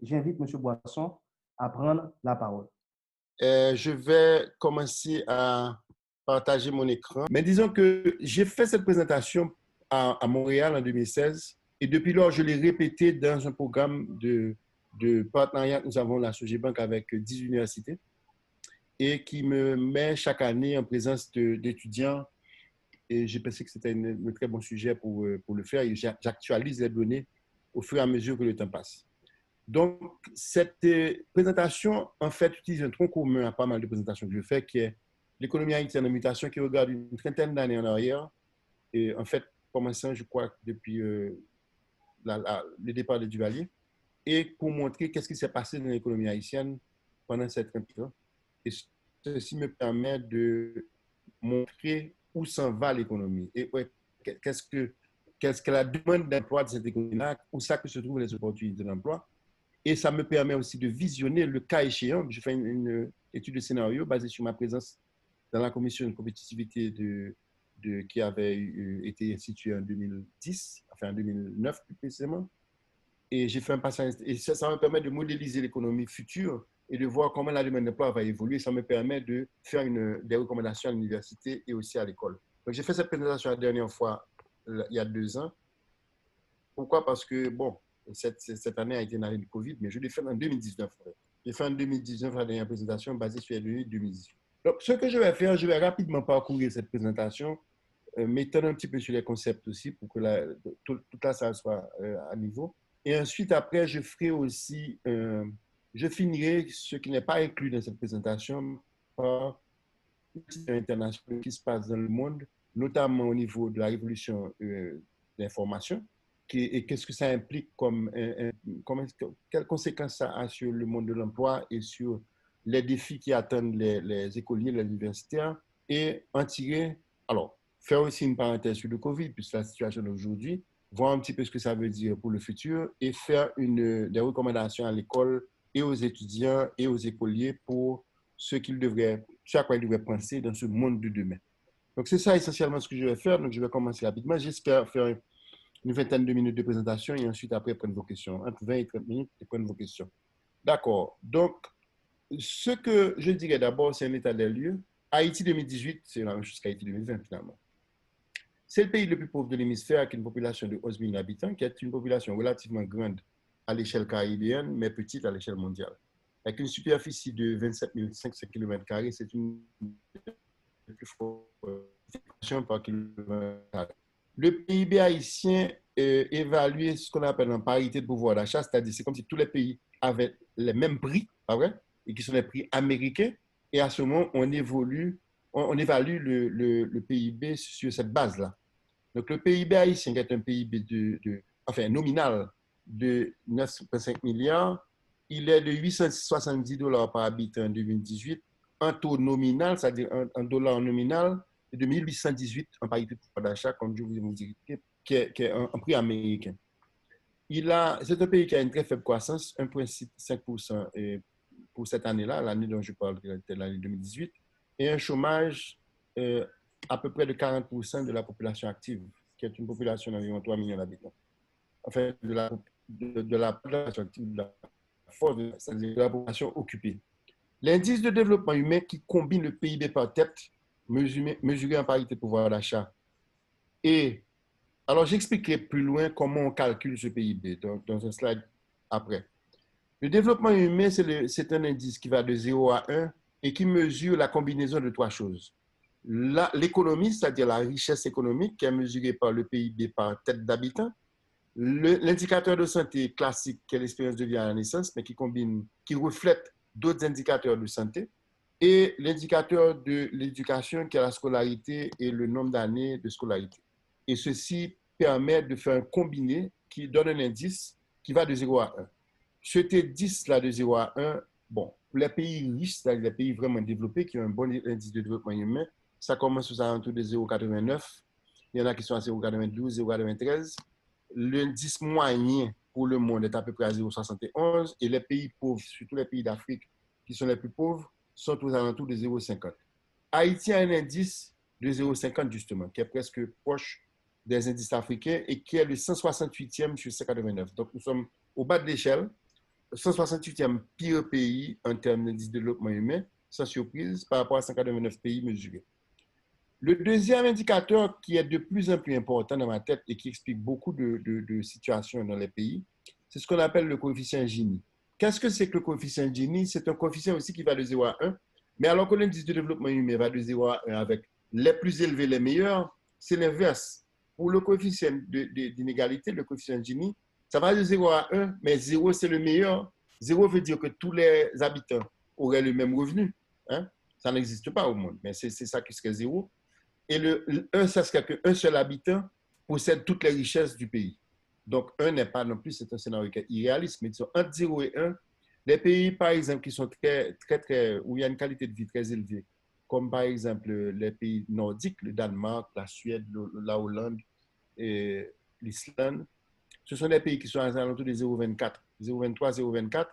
j'invite M. Boisson à prendre la parole. Je vais commencer à partager mon écran. Mais disons que j'ai fait cette présentation à Montréal en 2016 et depuis lors, je l'ai répété dans un programme de partenariat que nous avons la Sogebank avec 10 universités et qui me met chaque année en présence d'étudiants. Et j'ai pensé que c'était un très bon sujet pour le faire et j'actualise les données au fur et à mesure que le temps passe. Donc, cette présentation, en fait, utilise un tronc commun à pas mal de présentations que je fais, qui est l'économie haïtienne en mutation, qui regarde une trentaine d'années en arrière. Et en fait, commençant, je crois, depuis le départ de Duvalier, et pour montrer qu'est-ce qui s'est passé dans l'économie haïtienne pendant cette 30 ans. Et ceci me permet de montrer où s'en va l'économie et ouais, qu'est-ce que la demande d'emploi de cette économie-là, où ça que se trouvent les opportunités d'emploi. Et ça me permet aussi de visionner le cas échéant. Je fais une étude de scénario basée sur ma présence dans la commission de compétitivité qui avait été instituée en 2010, enfin en 2009 plus précisément. Et j'ai fait un passage, et ça me permet de modéliser l'économie future et de voir comment la demande d'emploi va évoluer. Ça me permet de faire des recommandations à l'université et aussi à l'école. Donc j'ai fait cette présentation la dernière fois, il y a 2 ans. Pourquoi? Parce que, bon, cette année a été une année du Covid, mais je l'ai fait en 2019. J'ai fait en 2019 la dernière présentation basée sur les données de 2018. Donc, ce que je vais faire, je vais rapidement parcourir cette présentation, m'étendre un petit peu sur les concepts aussi pour que toute la salle soit à niveau. Et ensuite, après, je ferai aussi, je finirai ce qui n'est pas inclus dans cette présentation par une situation internationale qui se passe dans le monde, notamment au niveau de la révolution de l'information. Et qu'est-ce que ça implique quelles conséquences ça a sur le monde de l'emploi et sur les défis qui attendent les écoliers, les universitaires, et en tirer, alors, faire aussi une parenthèse sur le Covid, puisque la situation d'aujourd'hui, voir un petit peu ce que ça veut dire pour le futur et faire des recommandations à l'école et aux étudiants et aux écoliers pour ce à quoi ils devraient penser dans ce monde de demain. Donc, c'est ça essentiellement ce que je vais faire. Donc, je vais commencer rapidement. J'espère faire une vingtaine de minutes de présentation et ensuite, après, prendre vos questions. Entre 20 et 30 minutes et prendre vos questions. D'accord. Donc, ce que je dirais d'abord, c'est un état des lieux. Haïti 2018, c'est la même chose qu'Haïti 2020, finalement. C'est le pays le plus pauvre de l'hémisphère avec une population de 11 millions d'habitants, qui est une population relativement grande à l'échelle caribéenne, mais petite à l'échelle mondiale. Avec une superficie de 27 500 km², c'est une des plus fortes par kilomètre. Le PIB haïtien est évalué ce qu'on appelle en parité de pouvoir d'achat, c'est-à-dire c'est comme si tous les pays avaient les mêmes prix, pas vrai, et qui sont les prix américains. Et à ce moment, on évalue le PIB sur cette base-là. Donc le PIB haïtien qui est un PIB enfin nominal de 9,5 milliards, il est de 870 dollars par habitant en 2018, un taux nominal, c'est-à-dire un dollar nominal, de 1818 en parité de pouvoir d'achat, comme je vous ai dit, qui est un prix américain. C'est un pays qui a une très faible croissance, 1,5% pour cette année-là, l'année dont je parle, c'est l'année 2018, et un chômage à peu près de 40% de la population active, qui est une population d'environ 3 millions d'habitants. Enfin, de la population active, de la force, c'est-à-dire de la population occupée. L'indice de développement humain qui combine le PIB par tête, mesuré en parité de pouvoir d'achat. Et alors, j'expliquerai plus loin comment on calcule ce PIB dans un slide après. Le développement humain, c'est un indice qui va de 0 à 1 et qui mesure la combinaison de 3 choses. L'économie, c'est-à-dire la richesse économique, qui est mesurée par le PIB par tête d'habitant. L'indicateur de santé classique, qui est l'expérience de vie à la naissance, mais qui reflète d'autres indicateurs de santé. Et l'indicateur de l'éducation, qui est la scolarité et le nombre d'années de scolarité. Et ceci permet de faire un combiné qui donne un indice qui va de 0 à 1. Ce T10 de 0 à 1, bon, pour les pays riches, c'est-à-dire les pays vraiment développés qui ont un bon indice de développement humain, ça commence aux alentours de 0,89. Il y en a qui sont à 0,92, 0,93. L'indice moyen pour le monde est à peu près à 0,71 et les pays pauvres, surtout les pays d'Afrique qui sont les plus pauvres, sont aux alentours de 0,50. Haïti a un indice de 0,50 justement, qui est presque proche des indices africains et qui est le 168e sur 189. Donc nous sommes au bas de l'échelle 168e pire pays en termes d'indice de développement humain, sans surprise, par rapport à 189 pays mesurés. Le deuxième indicateur qui est de plus en plus important dans ma tête et qui explique beaucoup de situations dans les pays, c'est ce qu'on appelle le coefficient Gini. Qu'est-ce que c'est que le coefficient Gini? C'est un coefficient aussi qui va de 0 à 1, mais alors que l'indice de développement humain va de 0 à 1 avec les plus élevés, les meilleurs, c'est l'inverse. Pour le coefficient d'inégalité, le coefficient Gini, ça va de 0 à 1, mais 0 c'est le meilleur. 0 veut dire que tous les habitants auraient le même revenu. Hein? Ça n'existe pas au monde, mais c'est ça qui serait 0. Et le 1, ça serait qu'un seul habitant possède toutes les richesses du pays. Donc, 1 n'est pas non plus, c'est un scénario irréaliste, mais disons, entre 0 et 1, les pays, par exemple, qui sont où il y a une qualité de vie très élevée, comme par exemple les pays nordiques, le Danemark, la Suède, la Hollande et l'Islande, ce sont des pays qui sont à l'entour de 0,24, 0,23, 0,24,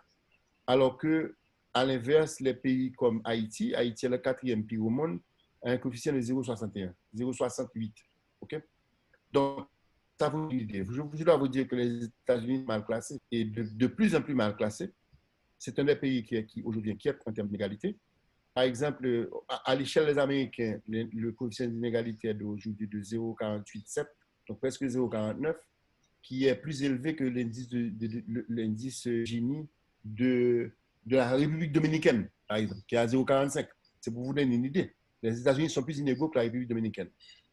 alors que, à l'inverse, les pays comme Haïti est le 4e pays au monde, a un coefficient de 0,61, 0,68. OK? Donc, ça vous donne une idée. Je dois vous dire que les États-Unis sont mal classés et de plus en plus mal classés. C'est un des pays qui aujourd'hui inquiète en termes d'égalité. Par exemple, à l'échelle des Américains, le coefficient d'inégalité est aujourd'hui de 0,487, donc presque 0,49, qui est plus élevé que l'indice Gini de la République dominicaine, par exemple, qui est à 0,45. C'est pour vous donner une idée. Les États-Unis sont plus inégaux que la République dominicaine.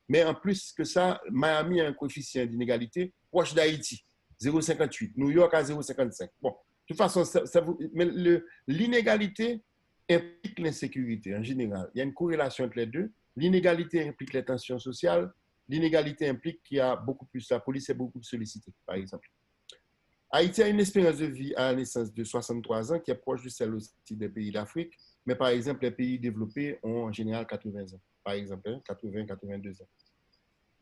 Mais en plus que ça, Miami a un coefficient d'inégalité proche d'Haïti, 0,58. New York à 0,55. Bon, de toute façon, mais l'inégalité implique l'insécurité en général. Il y a une corrélation entre les deux. L'inégalité implique les tensions sociales. L'inégalité implique qu'il y a beaucoup plus, la police est beaucoup plus sollicitée, par exemple. Haïti a une espérance de vie à la naissance de 63 ans qui est proche de celle aussi des pays d'Afrique. Mais par exemple, les pays développés ont en général 80 ans. Par exemple, 80, 82 ans.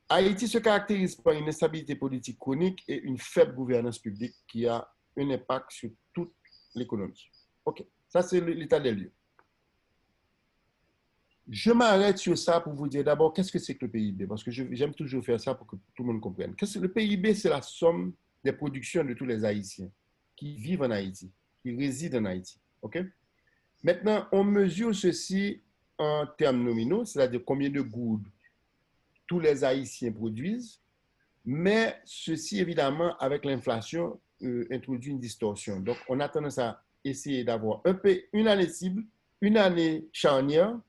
Haïti se caractérise par une instabilité politique chronique et une faible gouvernance publique qui a un impact sur toute l'économie. OK, ça c'est l'état des lieux. Je m'arrête sur ça pour vous dire d'abord qu'est-ce que c'est que le PIB, parce que j'aime toujours faire ça pour que tout le monde comprenne. Le PIB, c'est la somme des productions de tous les Haïtiens qui vivent en Haïti, qui résident en Haïti. OK? Maintenant, on mesure ceci en termes nominaux, c'est-à-dire combien de gouttes tous les Haïtiens produisent, mais ceci, évidemment, avec l'inflation, introduit une distorsion. Donc, on a tendance à essayer d'avoir une année cible, une année charnière,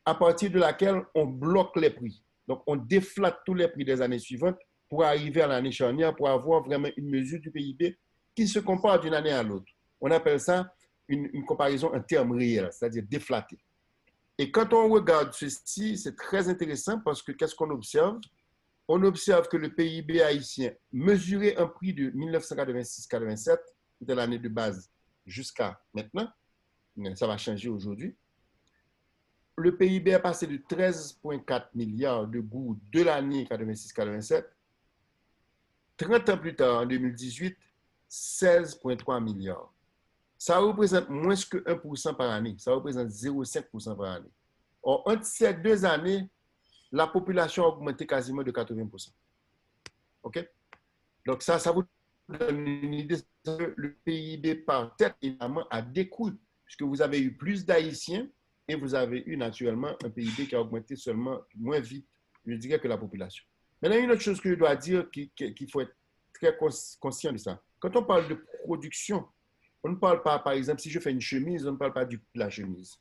à partir de laquelle on bloque les prix. Donc, on déflate tous les prix des années suivantes pour arriver à l'année charnière, pour avoir vraiment une mesure du PIB qui se compare d'une année à l'autre. On appelle ça une comparaison en termes réels, c'est-à-dire déflaté. Et quand on regarde ceci, c'est très intéressant parce que qu'est-ce qu'on observe? On observe que le PIB haïtien, mesuré en prix de 1986-87, c'était l'année de base jusqu'à maintenant, mais ça va changer aujourd'hui, le PIB est passé de 13,4 milliards de gouttes de l'année 86-87. 30 ans plus tard, en 2018, 16,3 milliards. Ça représente moins que 1% par année. Ça représente 0,5% par année. Or, entre ces 2 années, la population a augmenté quasiment de 80%. OK? Donc, ça vous donne une idée que le PIB par tête, évidemment, a découlé, puisque vous avez eu plus d'Haïtiens et vous avez eu naturellement un PIB qui a augmenté seulement moins vite, je dirais, que la population. Maintenant, une autre chose que je dois dire qu'il faut être très conscient de ça. Quand on parle de production, on ne parle pas, par exemple, si je fais une chemise, on ne parle pas de la chemise.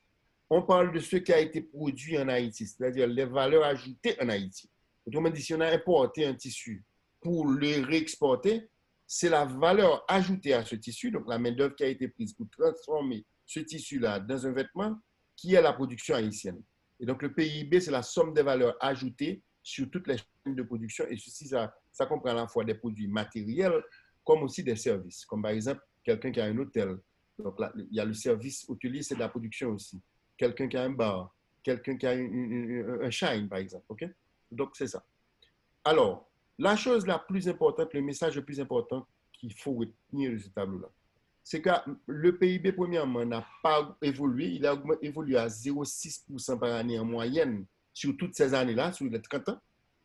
On parle de ce qui a été produit en Haïti, c'est-à-dire les valeurs ajoutées en Haïti. Autrement dit, si on a importé un tissu pour le réexporter, c'est la valeur ajoutée à ce tissu, donc la main-d'œuvre qui a été prise pour transformer ce tissu-là dans un vêtement, qui est la production haïtienne. Et donc, le PIB, c'est la somme des valeurs ajoutées sur toutes les chaînes de production. Et ceci, ça comprend à la fois des produits matériels comme aussi des services. Comme par exemple, quelqu'un qui a un hôtel. Donc, là, il y a le service hôtelier, c'est de la production aussi. Quelqu'un qui a un bar. Quelqu'un qui a un shine, par exemple. Okay? Donc, c'est ça. Alors, la chose la plus importante, le message le plus important qu'il faut retenir de ce tableau-là, c'est que le PIB, premièrement, n'a pas évolué. Il a évolué à 0,6% par année en moyenne sur toutes ces années-là, sur les 30 ans.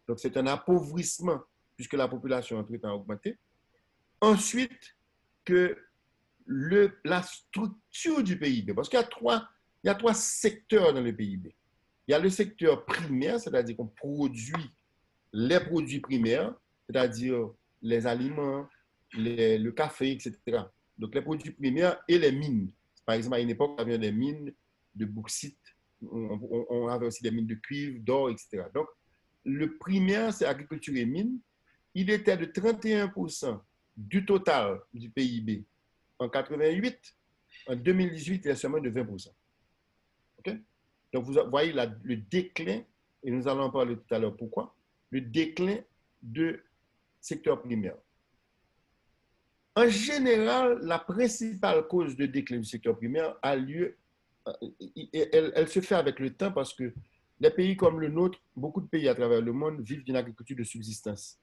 Donc, c'est un appauvrissement puisque la population entre-temps a augmenté. Ensuite, que la structure du PIB. Parce qu'il y a trois secteurs dans le PIB. Il y a le secteur primaire, c'est-à-dire qu'on produit les produits primaires, c'est-à-dire les aliments, le café, etc. Donc, les produits primaires et les mines. Par exemple, à une époque, on avait des mines de bauxite, on avait aussi des mines de cuivre, d'or, etc. Donc, le primaire, c'est agriculture et mines. Il était de 31% du total du PIB en 88. En 2018, il est seulement de 20%. Okay? Donc, vous voyez le déclin, et nous allons en parler tout à l'heure pourquoi, le déclin du secteur primaire. En général, la principale cause de déclin du secteur primaire a lieu, elle se fait avec le temps parce que les pays comme le nôtre, beaucoup de pays à travers le monde vivent d'une agriculture de subsistance.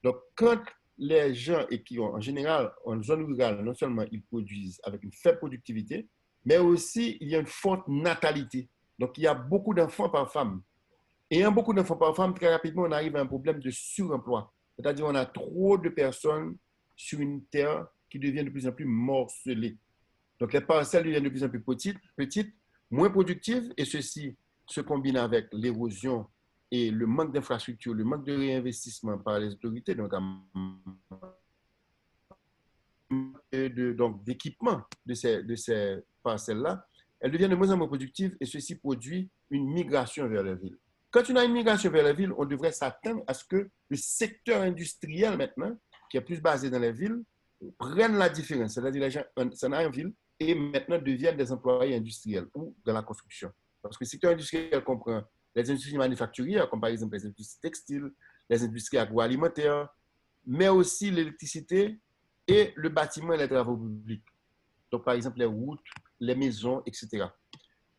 Donc, quand les gens, et qui ont en général, en zone rurale, non seulement ils produisent avec une faible productivité, mais aussi il y a une forte natalité. Donc, il y a beaucoup d'enfants par femme. Et en beaucoup d'enfants par femme, très rapidement, on arrive à un problème de suremploi. C'est-à-dire qu'on a trop de personnes sur une terre qui devient de plus en plus morcelée. Donc, les parcelles deviennent de plus en plus petites, moins productives, et ceci se combine avec l'érosion et le manque d'infrastructures, le manque de réinvestissement par les autorités, donc d'équipement de ces parcelles-là, elles deviennent de moins en moins productives et ceci produit une migration vers les villes. Quand on a une migration vers les villes, on devrait s'attendre à ce que le secteur industriel maintenant, qui est plus basé dans les villes, prenne la différence. C'est-à-dire les gens s'en aillent en ville et maintenant deviennent des employés industriels ou dans la construction. Parce que le secteur industriel comprend les industries manufacturières, comme par exemple les industries textiles, les industries agroalimentaires, mais aussi l'électricité et le bâtiment et les travaux publics. Donc, par exemple, les routes, les maisons, etc.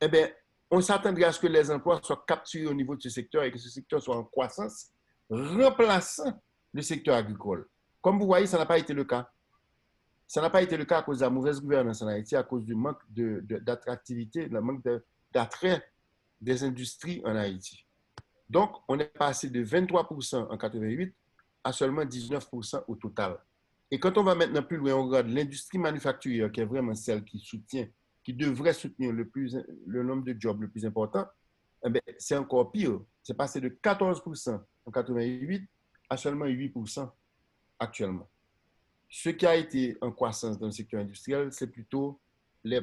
Eh bien, on s'attendrait à ce que les emplois soient capturés au niveau de ce secteur et que ce secteur soit en croissance, remplaçant le secteur agricole. Comme vous voyez, ça n'a pas été le cas. Ça n'a pas été le cas à cause de la mauvaise gouvernance en Haïti, à cause du manque d'attractivité, le manque d'attrait des industries en Haïti. Donc, on est passé de 23% en 88 à seulement 19% au total. Et quand on va maintenant plus loin, on regarde l'industrie manufacturière, qui est vraiment celle qui soutient, qui devrait soutenir le nombre de jobs le plus important, eh bien, c'est encore pire. C'est passé de 14% en 88 à seulement 8% actuellement. Ce qui a été en croissance dans le secteur industriel, c'est plutôt les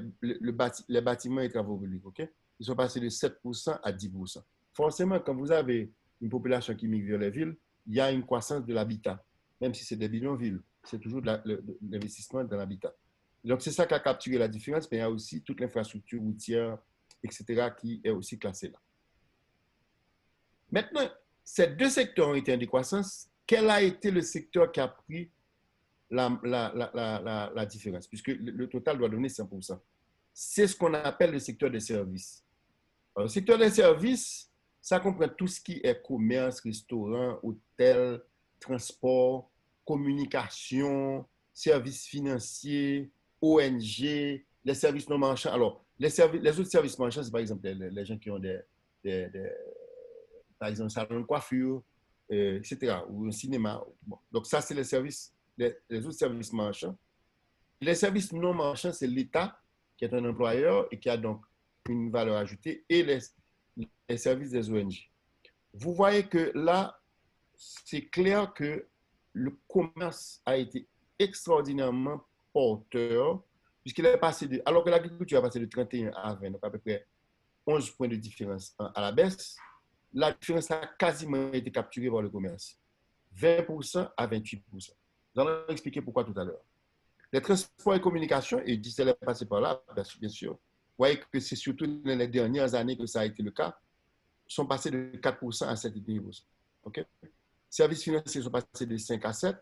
bâtiments et travaux publics. Okay? Ils sont passés de 7% à 10%. Forcément, quand vous avez une population qui migre vers les villes, il y a une croissance de l'habitat. Même si c'est des bidonvilles, c'est toujours l'investissement dans l'habitat. Donc, c'est ça qui a capturé la différence, mais il y a aussi toute l'infrastructure routière, etc., qui est aussi classée là. Maintenant, ces deux secteurs ont été en décroissance. Quel a été le secteur qui a pris la différence, puisque le total doit donner 100%. C'est ce qu'on appelle le secteur des services. Alors, le secteur des services, ça comprend tout ce qui est commerce, restaurant, hôtel, transport, communication, services financiers, ONG, les services non marchands. Alors, les autres services marchands, c'est par exemple les gens qui ont par exemple, un salon de coiffure, etc., ou un cinéma. Bon. Donc, ça, c'est les services, les autres services marchands. Les services non marchands, c'est l'État qui est un employeur et qui a donc une valeur ajoutée, et les services des ONG. Vous voyez que là, c'est clair que le commerce a été extraordinairement porteur, puisqu'il est passé alors que l'agriculture a passé de 31 à 20, donc à peu près 11 points de différence à la baisse, la différence a quasiment été capturée par le commerce. 20% à 28%. Nous allons expliquer pourquoi tout à l'heure. Les transports et communications, et Gisèle est passé par là, bien sûr. Vous voyez que c'est surtout dans les dernières années que ça a été le cas, sont passés de 4% à 7,5%. Okay? Services financiers sont passés de 5 à 7.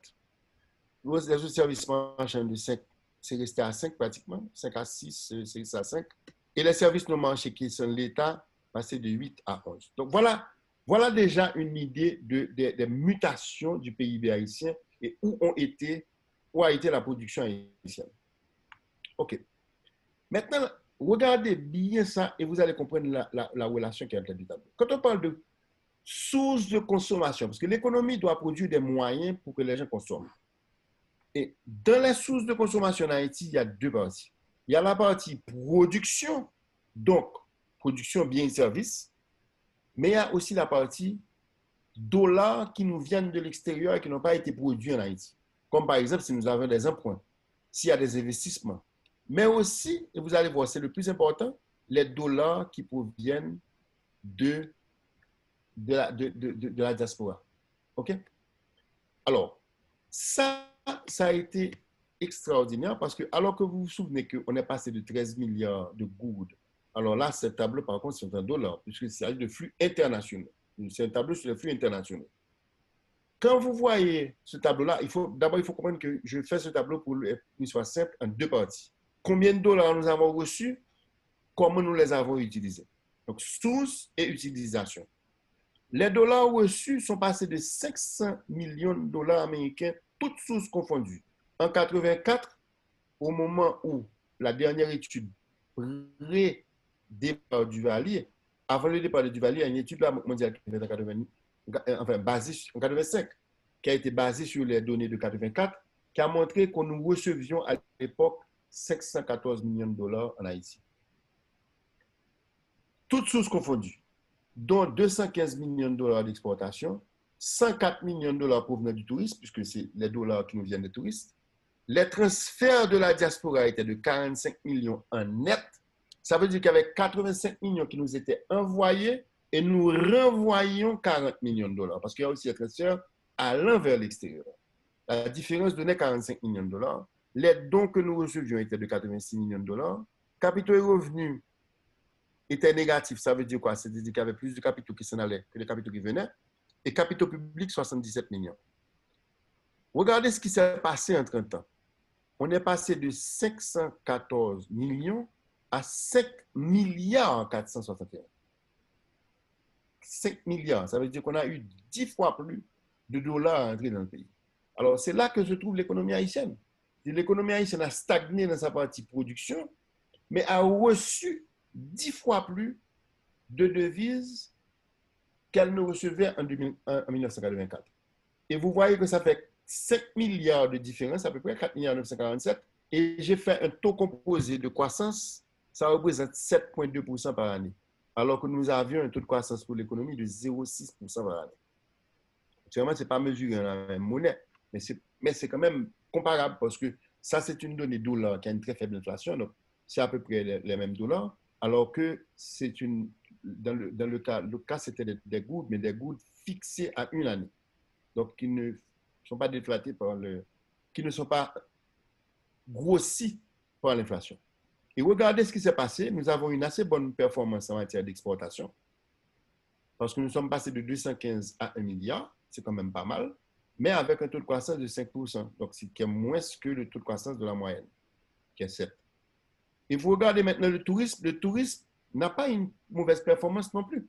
Les autres services marchands de 5, c'est resté à 5 pratiquement. 5 à 6, c'est resté à 5. Et les services non marchés qui sont l'État, passé de 8 à 11. Donc voilà déjà une idée des mutations du PIB haïtien et où a été la production haïtienne. OK. Maintenant, regardez bien ça et vous allez comprendre la relation qui est entre les deux tableaux. Quand on parle de source de consommation, parce que l'économie doit produire des moyens pour que les gens consomment. Et dans les sources de consommation en Haïti, il y a deux parties. Il y a la partie production, donc production biens et services, mais il y a aussi la partie dollars qui nous viennent de l'extérieur et qui n'ont pas été produits en Haïti. Comme par exemple, si nous avons des emprunts, s'il y a des investissements. Mais aussi, et vous allez voir, c'est le plus important, les dollars qui proviennent de la diaspora. OK? Alors, ça a été extraordinaire parce que, alors que vous vous souvenez qu'on est passé de 13 milliards de gourdes, alors là, ce tableau, par contre, c'est un dollar, puisqu'il s'agit de flux internationaux. C'est un tableau sur les flux internationaux. Quand vous voyez ce tableau-là, d'abord, il faut comprendre que je fais ce tableau pour qu'il soit simple en deux parties. Combien de dollars nous avons reçus, comment nous les avons utilisés. Donc, source et utilisation. Les dollars reçus sont passés de 500 millions de dollars américains, toutes sources confondues. En 1984, au moment où la dernière étude pré-départ du Duvalier, avant le départ de Duvalier, il y a une étude de la Banque mondiale qui est basée en 1985, qui a été basée sur les données de 1984, qui a montré que nous recevions à l'époque 514 millions de dollars en Haïti. Toutes sources confondues, dont 215 millions de dollars d'exportation, 104 millions de dollars provenant du tourisme, puisque c'est les dollars qui nous viennent des touristes. Les transferts de la diaspora étaient de 45 millions en net. Ça veut dire qu'avec 85 millions qui nous étaient envoyés, et nous renvoyons 40 millions de dollars, parce qu'il y a aussi des transferts allant vers l'extérieur. La différence donnait 45 millions de dollars. Les dons que nous recevions étaient de 86 millions de dollars. Capitaux et revenus était négatif, ça veut dire quoi? C'est-à-dire qu'il y avait plus de capitaux qui s'en allaient que de capitaux qui venaient. Et capitaux publics, 77 millions. Regardez ce qui s'est passé en 30 ans. On est passé de 514 millions à 5 milliards 461. 5 milliards, ça veut dire qu'on a eu 10 fois plus de dollars à entrer dans le pays. Alors, c'est là que se trouve l'économie haïtienne. L'économie haïtienne a stagné dans sa partie production, mais a reçu 10 fois plus de devises qu'elle ne recevait en 1984. Et vous voyez que ça fait 5 milliards de différence, à peu près 4 milliards 947. Et j'ai fait un taux composé de croissance, ça représente 7,2% par année. Alors que nous avions un taux de croissance pour l'économie de 0,6% par année. Sûrement, ce n'est pas mesuré dans la même monnaie, mais c'est quand même comparable parce que ça, c'est une donnée dollar qui a une très faible inflation, donc c'est à peu près les mêmes dollars, alors que c'est dans le cas c'était des gouttes, mais des gouttes fixées à une année. Donc, qui ne sont pas déflatées qui ne sont pas grossis par l'inflation. Et regardez ce qui s'est passé. Nous avons une assez bonne performance en matière d'exportation parce que nous sommes passés de 215 à 1 milliard. C'est quand même pas mal, mais avec un taux de croissance de 5%. Donc, c'est qui est moins que le taux de croissance de la moyenne, qui est 7%. Et vous regardez maintenant le tourisme n'a pas une mauvaise performance non plus.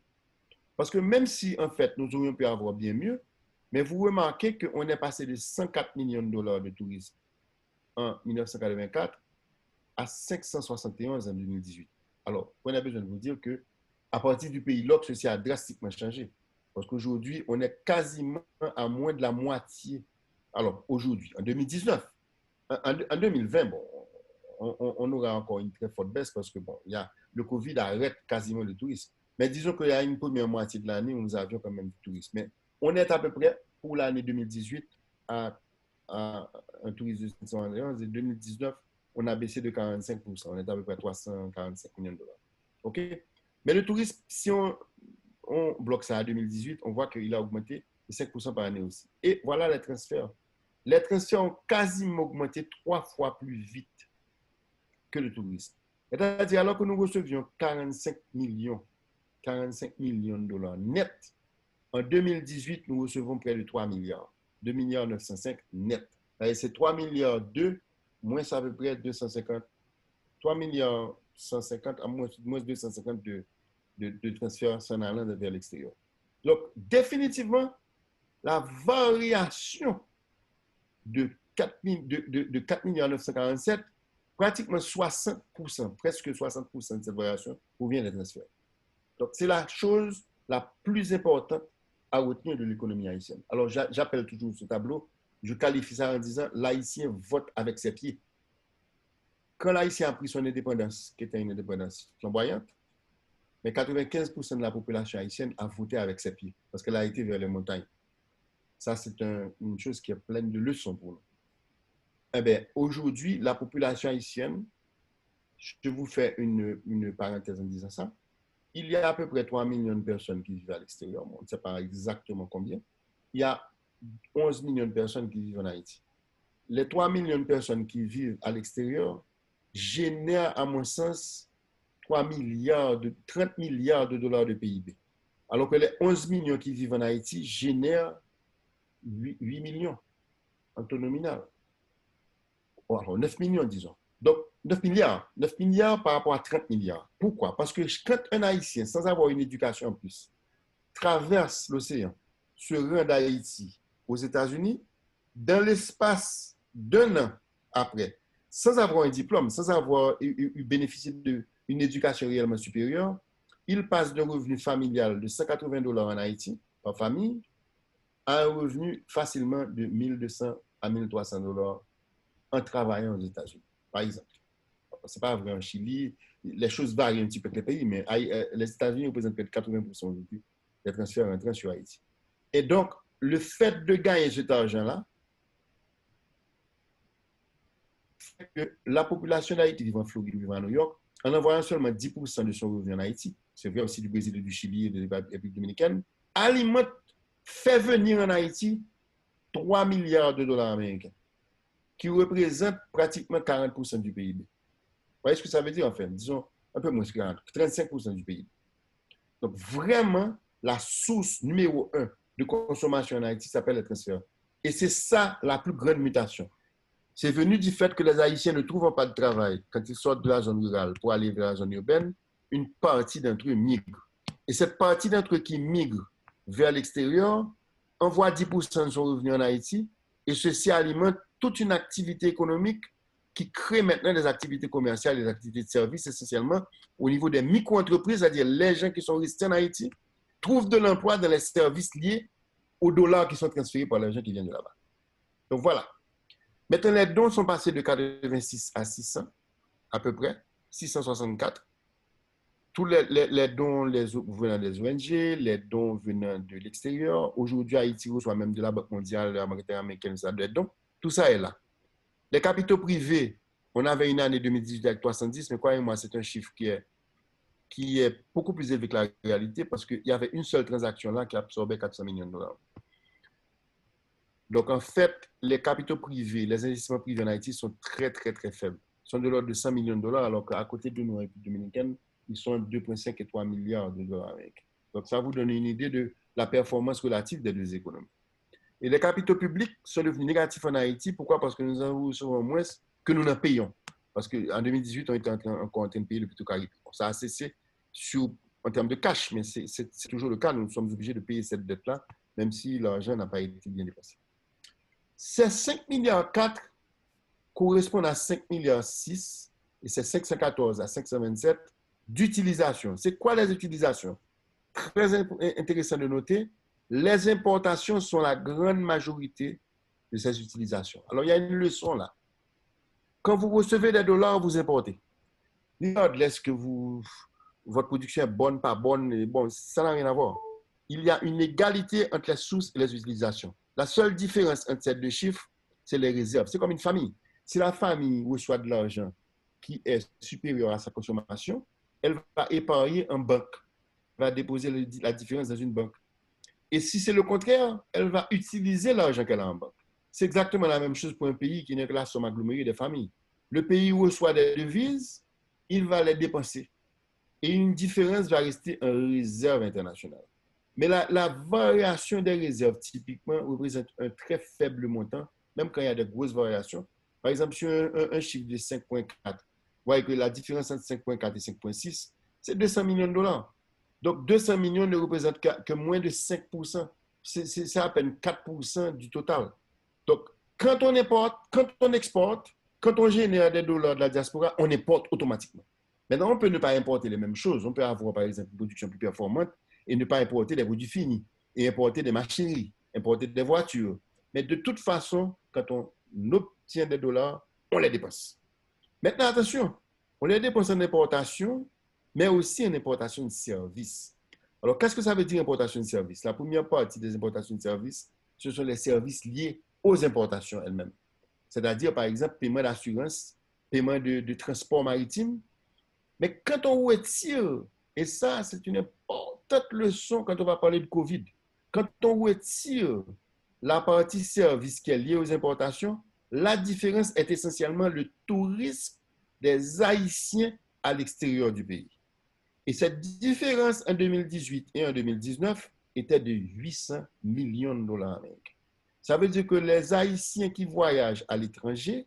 Parce que même si, en fait, nous aurions pu avoir bien mieux, mais vous remarquez qu'on est passé de 104 millions de dollars de tourisme en 1984 à 571 en 2018. Alors, on a besoin de vous dire qu'à partir du pays LOC, ceci a drastiquement changé. Parce qu'aujourd'hui, on est quasiment à moins de la moitié. Alors, aujourd'hui, en 2019, en 2020, bon, on aura encore une très forte baisse parce que bon, le Covid arrête quasiment le tourisme. Mais disons qu'il y a une première moitié de l'année où nous avions quand même du tourisme. Mais on est à peu près, pour l'année 2018, à un tourisme de 511 et 2019, on a baissé de 45%. On est à peu près 345 millions de dollars. OK? Mais le tourisme, si on bloque ça à 2018, on voit qu'il a augmenté de 5% par année aussi. Et voilà les transferts. Les transferts ont quasiment augmenté 3 fois plus vite que le tourisme. C'est-à-dire, alors que nous recevions 45 millions de dollars net, en 2018, nous recevons près de 3 milliards. 2 milliards 905 net. C'est 3 milliards 2, moins à peu près 250. 3 milliards 150 à moins 250 de transferts en allant vers l'extérieur. Donc, définitivement, la variation de 4 milliards 947, pratiquement 60%, presque 60% de cette variation provient des transferts. Donc, c'est la chose la plus importante à retenir de l'économie haïtienne. Alors, j'appelle toujours ce tableau je qualifie ça en disant l'Haïtien vote avec ses pieds. Quand l'Haïtien a pris son indépendance, qui était une indépendance flamboyante, mais 95% de la population haïtienne a voté avec ses pieds, parce qu'elle a été vers les montagnes. Ça, c'est une chose qui est pleine de leçons pour nous. Eh bien, aujourd'hui, la population haïtienne, je vous fais une parenthèse en disant ça, il y a à peu près 3 millions de personnes qui vivent à l'extérieur. On ne sait pas exactement combien. Il y a 11 millions de personnes qui vivent en Haïti. Les 3 millions de personnes qui vivent à l'extérieur génèrent, à mon sens, 30 milliards de dollars de PIB. Alors que les 11 millions qui vivent en Haïti génèrent 8 millions en taux nominal. Ou alors 9 millions, disons. Donc, 9 milliards par rapport à 30 milliards. Pourquoi? Parce que quand un Haïtien, sans avoir une éducation en plus, traverse l'océan, se rend d'Haïti aux États-Unis, dans l'espace d'un an après, sans avoir un diplôme, sans avoir bénéficié d'une éducation réellement supérieure, il passe d'un revenu familial de 180 dollars en Haïti par famille à un revenu facilement de 1200 à 1300 dollars en travaillant aux États-Unis, par exemple. Ce n'est pas vrai en Chili, les choses varient un petit peu avec les pays, mais les États-Unis représentent peut-être 80% des transferts entrants sur Haïti. Et donc, le fait de gagner cet argent-là, fait que la population d'Haïti vivant en Floride, vivant à New York, en envoyant seulement 10% de son revenu en Haïti, c'est vrai aussi du Brésil et du Chili et de la République dominicaine, alimente, fait venir en Haïti 3 milliards de dollars américains, qui représentent pratiquement 40% du PIB. Vous voyez ce que ça veut dire en fait? Disons un peu moins que 40, 35% du PIB. Donc vraiment, la source numéro 1 de consommation en Haïti s'appelle les transferts. Et c'est ça la plus grande mutation. C'est venu du fait que les Haïtiens ne trouvent pas de travail quand ils sortent de la zone rurale pour aller vers la zone urbaine, une partie d'entre eux migrent. Et cette partie d'entre eux qui migrent vers l'extérieur envoie 10% de son revenu en Haïti et ceci alimente toute une activité économique qui crée maintenant des activités commerciales, des activités de services essentiellement au niveau des micro-entreprises, c'est-à-dire les gens qui sont restés en Haïti trouvent de l'emploi dans les services liés aux dollars qui sont transférés par les gens qui viennent de là-bas. Donc voilà. Maintenant, les dons sont passés de 86 à 600, à peu près, 664. Tous les dons venant des ONG, les dons venant de l'extérieur. Aujourd'hui, Haïti reçoit même de la Banque mondiale, la Banque américaine, ça doit être dons. Tout ça est là. Les capitaux privés, on avait une année 2018 avec 310, mais croyez-moi, c'est un chiffre qui est beaucoup plus élevé que la réalité parce qu'il y avait une seule transaction là qui absorbait 400 millions de dollars. Donc, en fait, les capitaux privés, les investissements privés en Haïti sont très, très, très faibles. Ils sont de l'ordre de 100 millions de dollars, alors qu'à côté de nous, en République dominicaine, ils sont 2,5 et 3 milliards de dollars américains. Donc, ça vous donne une idée de la performance relative des deux économies. Et les capitaux publics sont devenus négatifs en Haïti. Pourquoi? Parce que nous en recevons moins que nous n'en payons. Parce qu'en 2018, on était encore en train de payer le plutôt caribé. Ça a cessé en termes de cash, mais c'est toujours le cas. Nous sommes obligés de payer cette dette-là, même si l'argent n'a pas été bien dépensé. Ces 5 milliards 4 correspondent à 5 milliards 6 et c'est 514 à 527 d'utilisation. C'est quoi les utilisations? Très intéressant de noter, les importations sont la grande majorité de ces utilisations. Alors, il y a une leçon là. Quand vous recevez des dollars, vous importez. Est-ce que votre production est bonne, pas bonne? Bon, ça n'a rien à voir. Il y a une égalité entre les sources et les utilisations. La seule différence entre ces deux chiffres, c'est les réserves. C'est comme une famille. Si la famille reçoit de l'argent qui est supérieur à sa consommation, elle va épargner en banque, va déposer la différence dans une banque. Et si c'est le contraire, elle va utiliser l'argent qu'elle a en banque. C'est exactement la même chose pour un pays qui n'est que la somme agglomérée des familles. Le pays reçoit des devises, il va les dépenser. Et une différence va rester en réserve internationale. Mais la variation des réserves, typiquement, représente un très faible montant, même quand il y a de grosses variations. Par exemple, sur un chiffre de 5,4, vous voyez que la différence entre 5,4 et 5,6, c'est 200 millions de dollars. Donc, 200 millions ne représentent que moins de 5%. C'est à peine 4% du total. Donc, quand on importe, quand on exporte, quand on génère des dollars de la diaspora, on importe automatiquement. Maintenant, on peut ne pas importer les mêmes choses. On peut avoir, par exemple, une production plus performante et ne pas importer des produits finis, et importer des machineries, importer des voitures, mais de toute façon, quand on obtient des dollars, on les dépense. Maintenant, attention, on les dépense en importation, mais aussi en importation de services. Alors, qu'est-ce que ça veut dire importation de services? La première partie des importations de services, ce sont les services liés aux importations elles-mêmes. C'est-à-dire, par exemple, paiement d'assurance, paiement de transport maritime. Mais quand on retire, et ça, c'est une importante leçon quand on va parler de COVID, quand on retire la partie service qui est liée aux importations, la différence est essentiellement le tourisme des Haïtiens à l'extérieur du pays. Et cette différence en 2018 et en 2019 était de 800 millions de dollars américains. Ça veut dire que les Haïtiens qui voyagent à l'étranger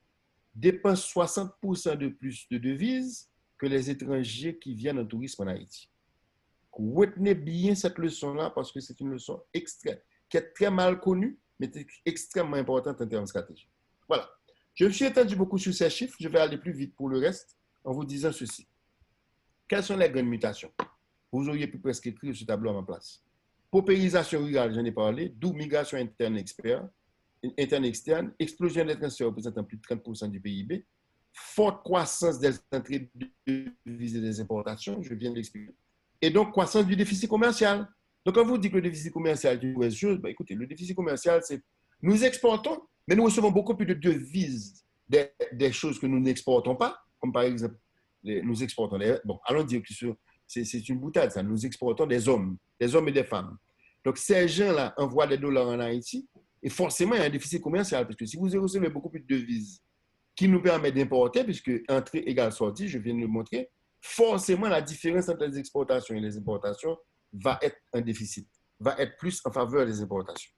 dépensent 60% de plus de devises que les étrangers qui viennent en tourisme en Haïti. Retenez bien cette leçon-là parce que c'est une leçon extrême, qui est très mal connue, mais extrêmement importante en termes stratégiques. Voilà. Je me suis étendu beaucoup sur ces chiffres. Je vais aller plus vite pour le reste en vous disant ceci. Quelles sont les grandes mutations? Vous auriez pu presque écrire ce tableau à ma place. Paupérisation rurale, j'en ai parlé, d'où migration interne externe, explosion des transferts représentant plus de 30% du PIB, forte croissance des entrées de devises et des importations, je viens de l'expliquer, et donc croissance du déficit commercial. Donc quand vous dites que le déficit commercial est une mauvaise chose, ben écoutez, le déficit commercial, c'est nous exportons, mais nous recevons beaucoup plus de devises des choses que nous n'exportons pas, comme par exemple, nous exportons bon, allons dire que c'est une boutade, ça, nous exportons des hommes et des femmes. Donc ces gens-là envoient des dollars en Haïti, et forcément, il y a un déficit commercial, parce que si vous recevez beaucoup plus de devises qui nous permet d'importer, puisque entrée égale sortie, je viens de le montrer, forcément, la différence entre les exportations et les importations va être un déficit, va être plus en faveur des importations.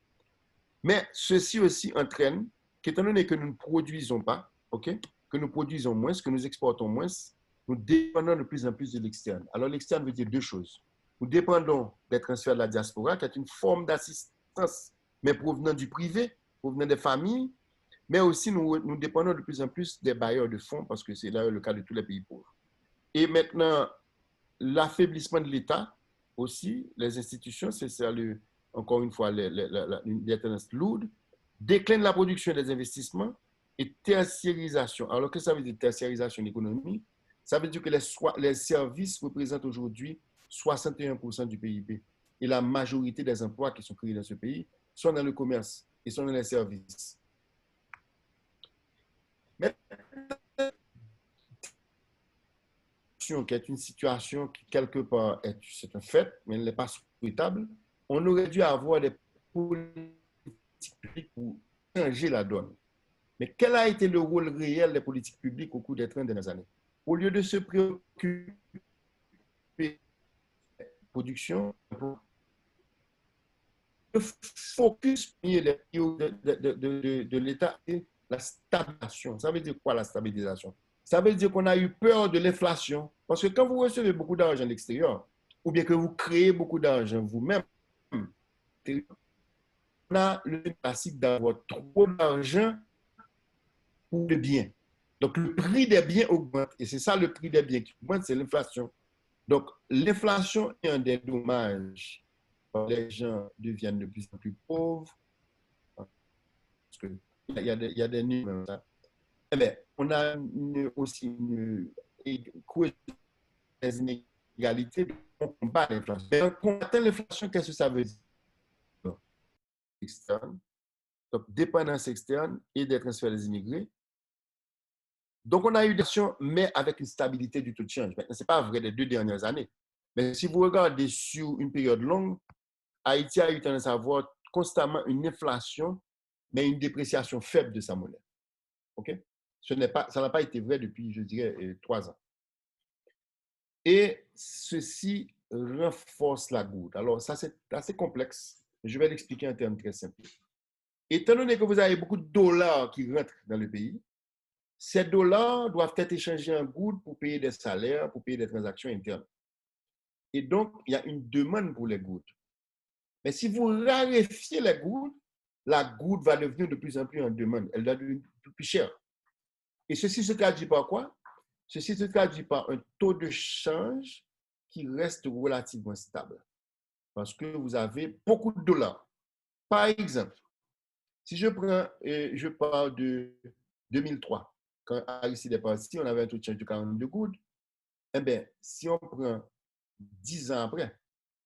Mais ceci aussi entraîne qu'étant donné que nous ne produisons pas, okay, que nous produisons moins, que nous exportons moins, nous dépendons de plus en plus de l'externe. Alors l'externe veut dire deux choses. Nous dépendons des transferts de la diaspora, qui est une forme d'assistance, mais provenant du privé, provenant des familles, mais aussi nous dépendons de plus en plus des bailleurs de fonds, parce que c'est là le cas de tous les pays pauvres. Et maintenant, l'affaiblissement de l'État aussi, les institutions, c'est ça, encore une fois, les tendances lourdes, déclin de la production des investissements et tertiarisation. Alors, qu'est-ce que ça veut dire tertiarisation de l'économie? Ça veut dire que les services représentent aujourd'hui 61% du PIB. Et la majorité des emplois qui sont créés dans ce pays sont dans le commerce et sont dans les services. Mais qui est une situation qui, quelque part, c'est un fait, mais elle n'est pas souhaitable, on aurait dû avoir des politiques publiques pour changer la donne. Mais quel a été le rôle réel des politiques publiques au cours des 30 dernières années? Au lieu de se préoccuper de la production, le focus de l'État est la stabilisation. Ça veut dire quoi la stabilisation? Ça veut dire qu'on a eu peur de l'inflation. Parce que quand vous recevez beaucoup d'argent de l'extérieur, ou bien que vous créez beaucoup d'argent vous-même, on a le classique d'avoir trop d'argent pour le bien. Donc, le prix des biens augmente. Et c'est ça le prix des biens qui augmente, c'est l'inflation. Donc, l'inflation est un des dommages. Les gens deviennent de plus en plus pauvres. Parce qu'il y a des numéros. Mais on a aussi une des inégalités, on combat l'inflation. Mais combattre l'inflation, qu'est-ce que ça veut dire? Externe, donc dépendance externe et des transferts des immigrés. Donc, on a eu des actions, mais avec une stabilité du taux de change. Maintenant, ce n'est pas vrai des 2 dernières années. Mais si vous regardez sur une période longue, Haïti a eu tendance à avoir constamment une inflation, mais une dépréciation faible de sa monnaie. OK? Ça n'a pas été vrai depuis, je dirais, 3 ans. Et ceci renforce la goutte. Alors, ça, c'est assez complexe. Je vais l'expliquer en termes très simples. Étant donné que vous avez beaucoup de dollars qui rentrent dans le pays, ces dollars doivent être échangés en gouttes pour payer des salaires, pour payer des transactions internes. Et donc, il y a une demande pour les gouttes. Mais si vous raréfiez les gouttes, la goutte va devenir de plus en plus en demande. Elle va devenir plus chère. Et ceci se traduit par quoi? Ceci se traduit par un taux de change qui reste relativement stable. Parce que vous avez beaucoup de dollars. Par exemple, Si je parle de 2003, quand Aristide est parti, on avait un taux de change de 42 gouttes. Eh bien, si on prend 10 ans après,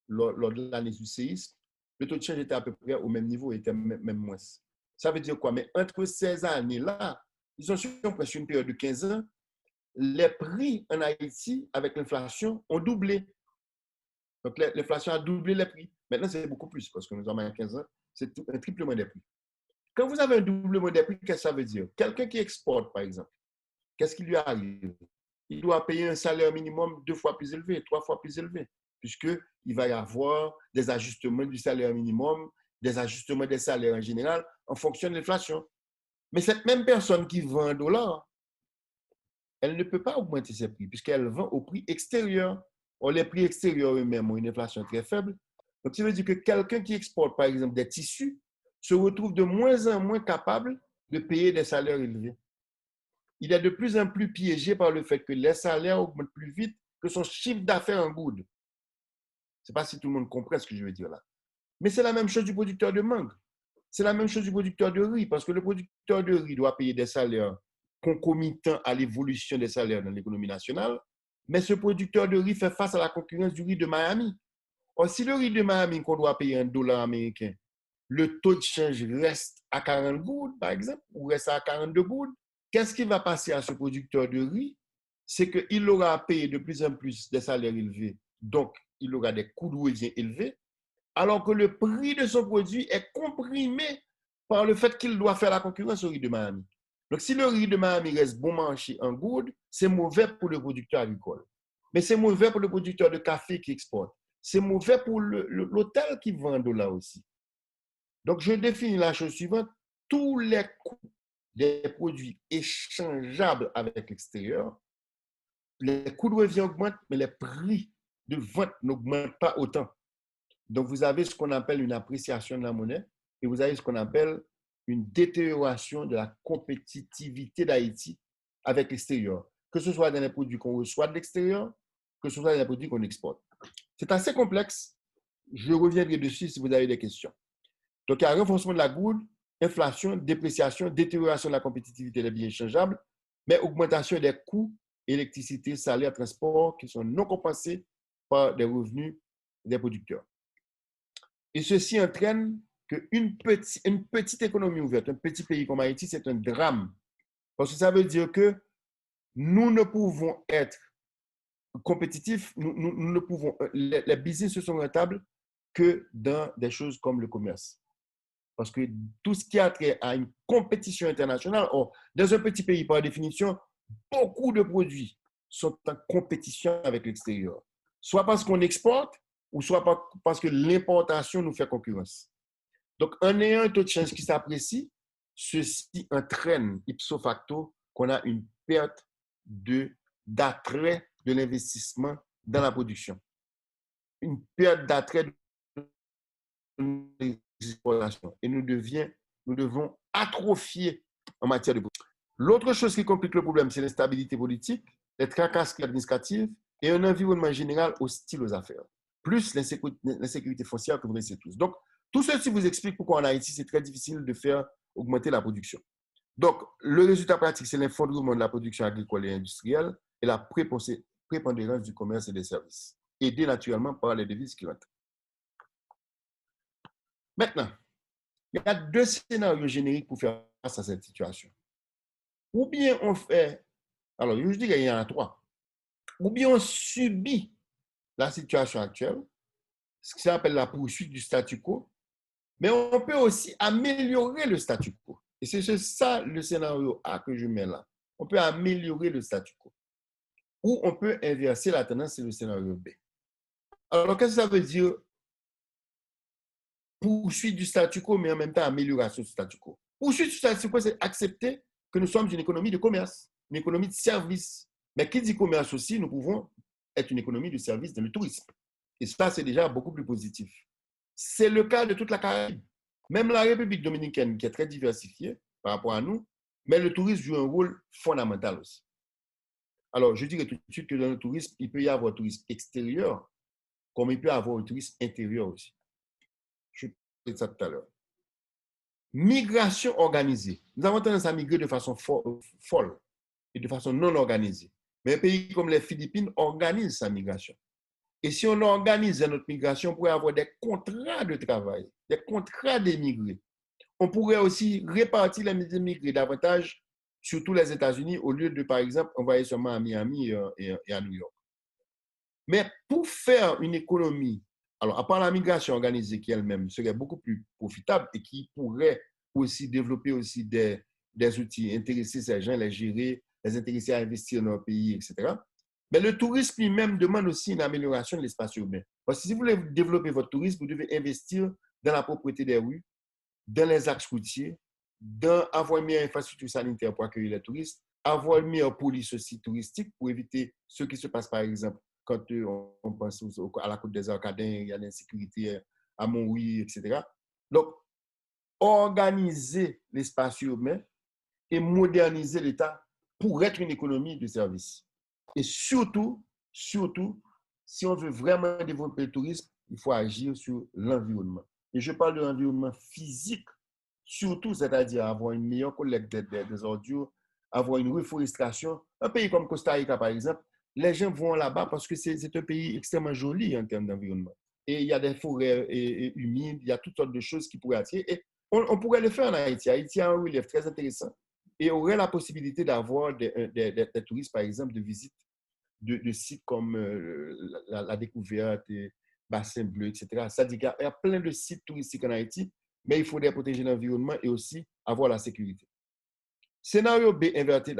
lors de l'année du séisme, le taux de change était à peu près au même niveau, était même moins. Ça veut dire quoi? Mais entre ces années-là, disons sur presque une période de 15 ans, les prix en Haïti, avec l'inflation, ont doublé. Donc, l'inflation a doublé les prix. Maintenant, c'est beaucoup plus, parce que nous avons 15 ans, c'est un triplement des prix. Quand vous avez un doublement des prix, qu'est-ce que ça veut dire? Quelqu'un qui exporte, par exemple, qu'est-ce qui lui arrive? Il doit payer un salaire minimum 2 fois plus élevé, 3 fois plus élevé, puisqu'il va y avoir des ajustements du salaire minimum, des ajustements des salaires en général, en fonction de l'inflation. Mais cette même personne qui vend un dollar, elle ne peut pas augmenter ses prix, puisqu'elle vend au prix extérieur. Or, les prix extérieurs eux-mêmes ont une inflation très faible. Donc, ça veut dire que quelqu'un qui exporte, par exemple, des tissus, se retrouve de moins en moins capable de payer des salaires élevés. Il est de plus en plus piégé par le fait que les salaires augmentent plus vite que son chiffre d'affaires en good. Je ne sais pas si tout le monde comprend ce que je veux dire là. Mais c'est la même chose du producteur de mangue. C'est la même chose du producteur de riz, parce que le producteur de riz doit payer des salaires concomitants à l'évolution des salaires dans l'économie nationale, mais ce producteur de riz fait face à la concurrence du riz de Miami. Or, si le riz de Miami qu'on doit payer $1 américain, le taux de change reste à 40 gouttes, par exemple, ou reste à 42 gouttes, qu'est-ce qui va passer à ce producteur de riz? C'est qu'il aura à payer de plus en plus des salaires élevés, donc il aura des coûts de revient élevés, alors que le prix de son produit est comprimé par le fait qu'il doit faire la concurrence au riz de Miami. Donc, si le riz de Miami reste bon marché en good, c'est mauvais pour le producteur agricole. Mais c'est mauvais pour le producteur de café qui exporte. C'est mauvais pour l'hôtel qui vend $1 aussi. Donc, je définis la chose suivante. Tous les coûts des produits échangeables avec l'extérieur, les coûts de revient augmentent, mais les prix de vente n'augmentent pas autant. Donc, vous avez ce qu'on appelle une appréciation de la monnaie et vous avez ce qu'on appelle une détérioration de la compétitivité d'Haïti avec l'extérieur, que ce soit dans les produits qu'on reçoit de l'extérieur, que ce soit dans les produits qu'on exporte. C'est assez complexe. Je reviendrai dessus si vous avez des questions. Donc, il y a un renforcement de la goutte, inflation, dépréciation, détérioration de la compétitivité des biens échangeables, mais augmentation des coûts, électricité, salaire, transport, qui sont non compensés par des revenus des producteurs. Et ceci entraîne qu'une petite économie ouverte, un petit pays comme Haïti, c'est un drame. Parce que ça veut dire que nous ne pouvons être compétitifs, nous ne pouvons, les business ne sont rentables que dans des choses comme le commerce. Parce que tout ce qui a trait à une compétition internationale, dans un petit pays, par définition, beaucoup de produits sont en compétition avec l'extérieur. Soit parce qu'on exporte, ou soit parce que l'importation nous fait concurrence. Donc, en ayant un taux de change qui s'apprécie, ceci entraîne ipso facto qu'on a une perte d'attrait de l'investissement dans la production. Une perte d'attrait de l'exportation. Et nous devons atrophier en matière de production. L'autre chose qui complique le problème, c'est l'instabilité politique, les tracasseries administratives et un environnement général hostile aux affaires, plus l'insécurité foncière que vous connaissez tous. Donc, tout ceci vous explique pourquoi en Haïti, c'est très difficile de faire augmenter la production. Donc, le résultat pratique, c'est l'effondrement de la production agricole et industrielle et la prépondérance du commerce et des services, aidé naturellement par les devises qui rentrent. Maintenant, il y a deux scénarios génériques pour faire face à cette situation. Ou bien on fait, alors je dirais qu'il y en a trois, ou bien on subit la situation actuelle, ce qui s'appelle la poursuite du statu quo, mais on peut aussi améliorer le statu quo. Et c'est ça le scénario A que je mets là. On peut améliorer le statu quo. Ou on peut inverser la tendance, c'est le scénario B. Alors, qu'est-ce que ça veut dire poursuite du statu quo, mais en même temps amélioration du statu quo? Poursuite du statu quo, c'est accepter que nous sommes une économie de commerce, une économie de service. Mais qui dit commerce aussi, nous pouvons être une économie de service dans le tourisme. Et ça, c'est déjà beaucoup plus positif. C'est le cas de toute la Caraïbe. Même la République dominicaine, qui est très diversifiée par rapport à nous, mais le tourisme joue un rôle fondamental aussi. Alors, je dirais tout de suite que dans le tourisme, il peut y avoir un tourisme extérieur, comme il peut y avoir un tourisme intérieur aussi. Je vais parler de ça tout à l'heure. Migration organisée. Nous avons tendance à migrer de façon folle et de façon non organisée. Mais un pays comme les Philippines organise sa migration. Et si on organise notre migration, on pourrait avoir des contrats de travail, des contrats d'émigrés. On pourrait aussi répartir les immigrés davantage sur tous les États-Unis au lieu de, par exemple, envoyer seulement à Miami et à New York. Mais pour faire une économie, alors à part la migration organisée qui elle-même serait beaucoup plus profitable et qui pourrait aussi développer aussi des outils, intéresser ces gens, les gérer, les intéresser à investir dans leur pays, etc. Mais le tourisme lui-même demande aussi une amélioration de l'espace urbain. Parce que si vous voulez développer votre tourisme, vous devez investir dans la propreté des rues, dans les axes routiers, dans avoir une meilleure infrastructure sanitaire pour accueillir les touristes, avoir une meilleure police aussi touristique pour éviter ce qui se passe, par exemple, quand on pense à la côte des Arcadins, il y a l'insécurité à Montrouge, etc. Donc, organiser l'espace urbain et moderniser l'État pour être une économie de service. Et surtout, si on veut vraiment développer le tourisme, il faut agir sur l'environnement. Et je parle de l'environnement physique, surtout, c'est-à-dire avoir une meilleure collecte des ordures, avoir une reforestation. Un pays comme Costa Rica, par exemple, les gens vont là-bas parce que c'est un pays extrêmement joli en termes d'environnement. Et il y a des forêts humides, il y a toutes sortes de choses qui pourraient attirer. Et on pourrait le faire en Haïti. Haïti a un relief très intéressant et aurait la possibilité d'avoir des touristes, par exemple, de visite de sites comme la découverte, Bassin Bleu, etc. C'est-à-dire qu'il y a plein de sites touristiques en Haïti, mais il faudrait protéger l'environnement et aussi avoir la sécurité. Scénario B, inverser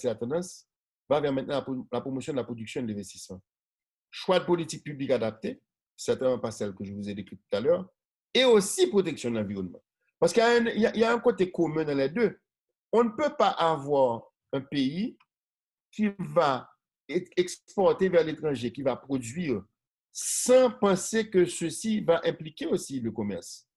la tendance, va vers maintenant la promotion de la production et de l'investissement. Choix de politique publique adaptée, certainement pas celle que je vous ai décrite tout à l'heure, et aussi protection de l'environnement. Parce qu'il y a un côté commun dans les deux. On ne peut pas avoir un pays qui va exporter vers l'étranger, qui va produire, sans penser que ceci va impliquer aussi le commerce.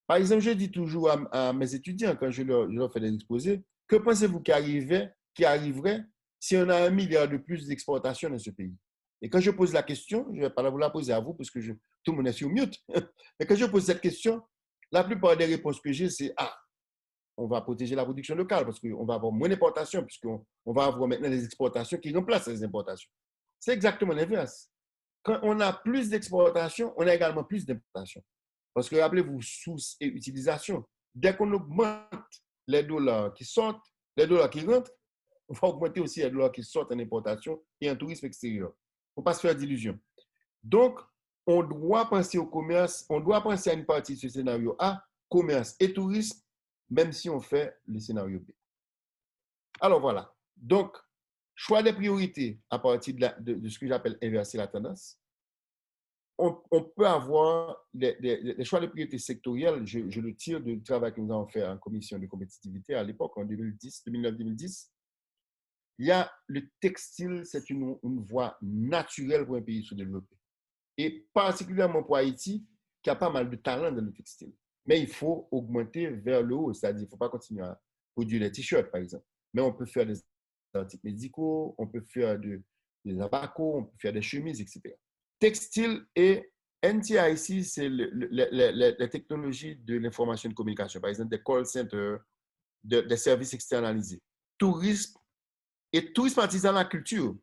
Par exemple, je dis toujours à mes étudiants, quand je leur fais des exposés, que pensez-vous qui arriverait si on a 1 milliard de plus d'exportation dans ce pays? Et quand je pose la question, je ne vais pas vous la poser à vous parce que tout le monde est sur mute, mais quand je pose cette question, la plupart des réponses que j'ai, c'est « Ah, on va protéger la production locale parce qu'on va avoir moins d'importations, puisqu'on va avoir maintenant des exportations qui remplacent les importations. » C'est exactement l'inverse. Quand on a plus d'exportations, on a également plus d'importations. Parce que rappelez-vous, source et utilisation. Dès qu'on augmente les dollars qui sortent, les dollars qui rentrent, on va augmenter aussi les dollars qui sortent en importation et en tourisme extérieur. Il ne faut pas se faire d'illusions. Donc, on doit penser au commerce, on doit penser à une partie de ce scénario A, commerce et tourisme, même si on fait le scénario B. Alors voilà. Donc, choix des priorités à partir de ce que j'appelle inverser la tendance. On peut avoir les choix de priorités sectoriels, je le tire du travail que nous avons fait en commission de compétitivité à l'époque, en 2009-2010. Il y a le textile, c'est une voie naturelle pour un pays sous-développé. Et particulièrement pour Haïti, qui a pas mal de talent dans le textile. Mais il faut augmenter vers le haut, c'est-à-dire qu'il ne faut pas continuer à produire des t-shirts, par exemple. Mais on peut faire des articles médicaux, on peut faire des abacos, on peut faire des chemises, etc. Textile et NTIC, c'est les technologies de l'information et de communication, par exemple des call centers, des services externalisés. Tourisme et tourisme artisanal, culture.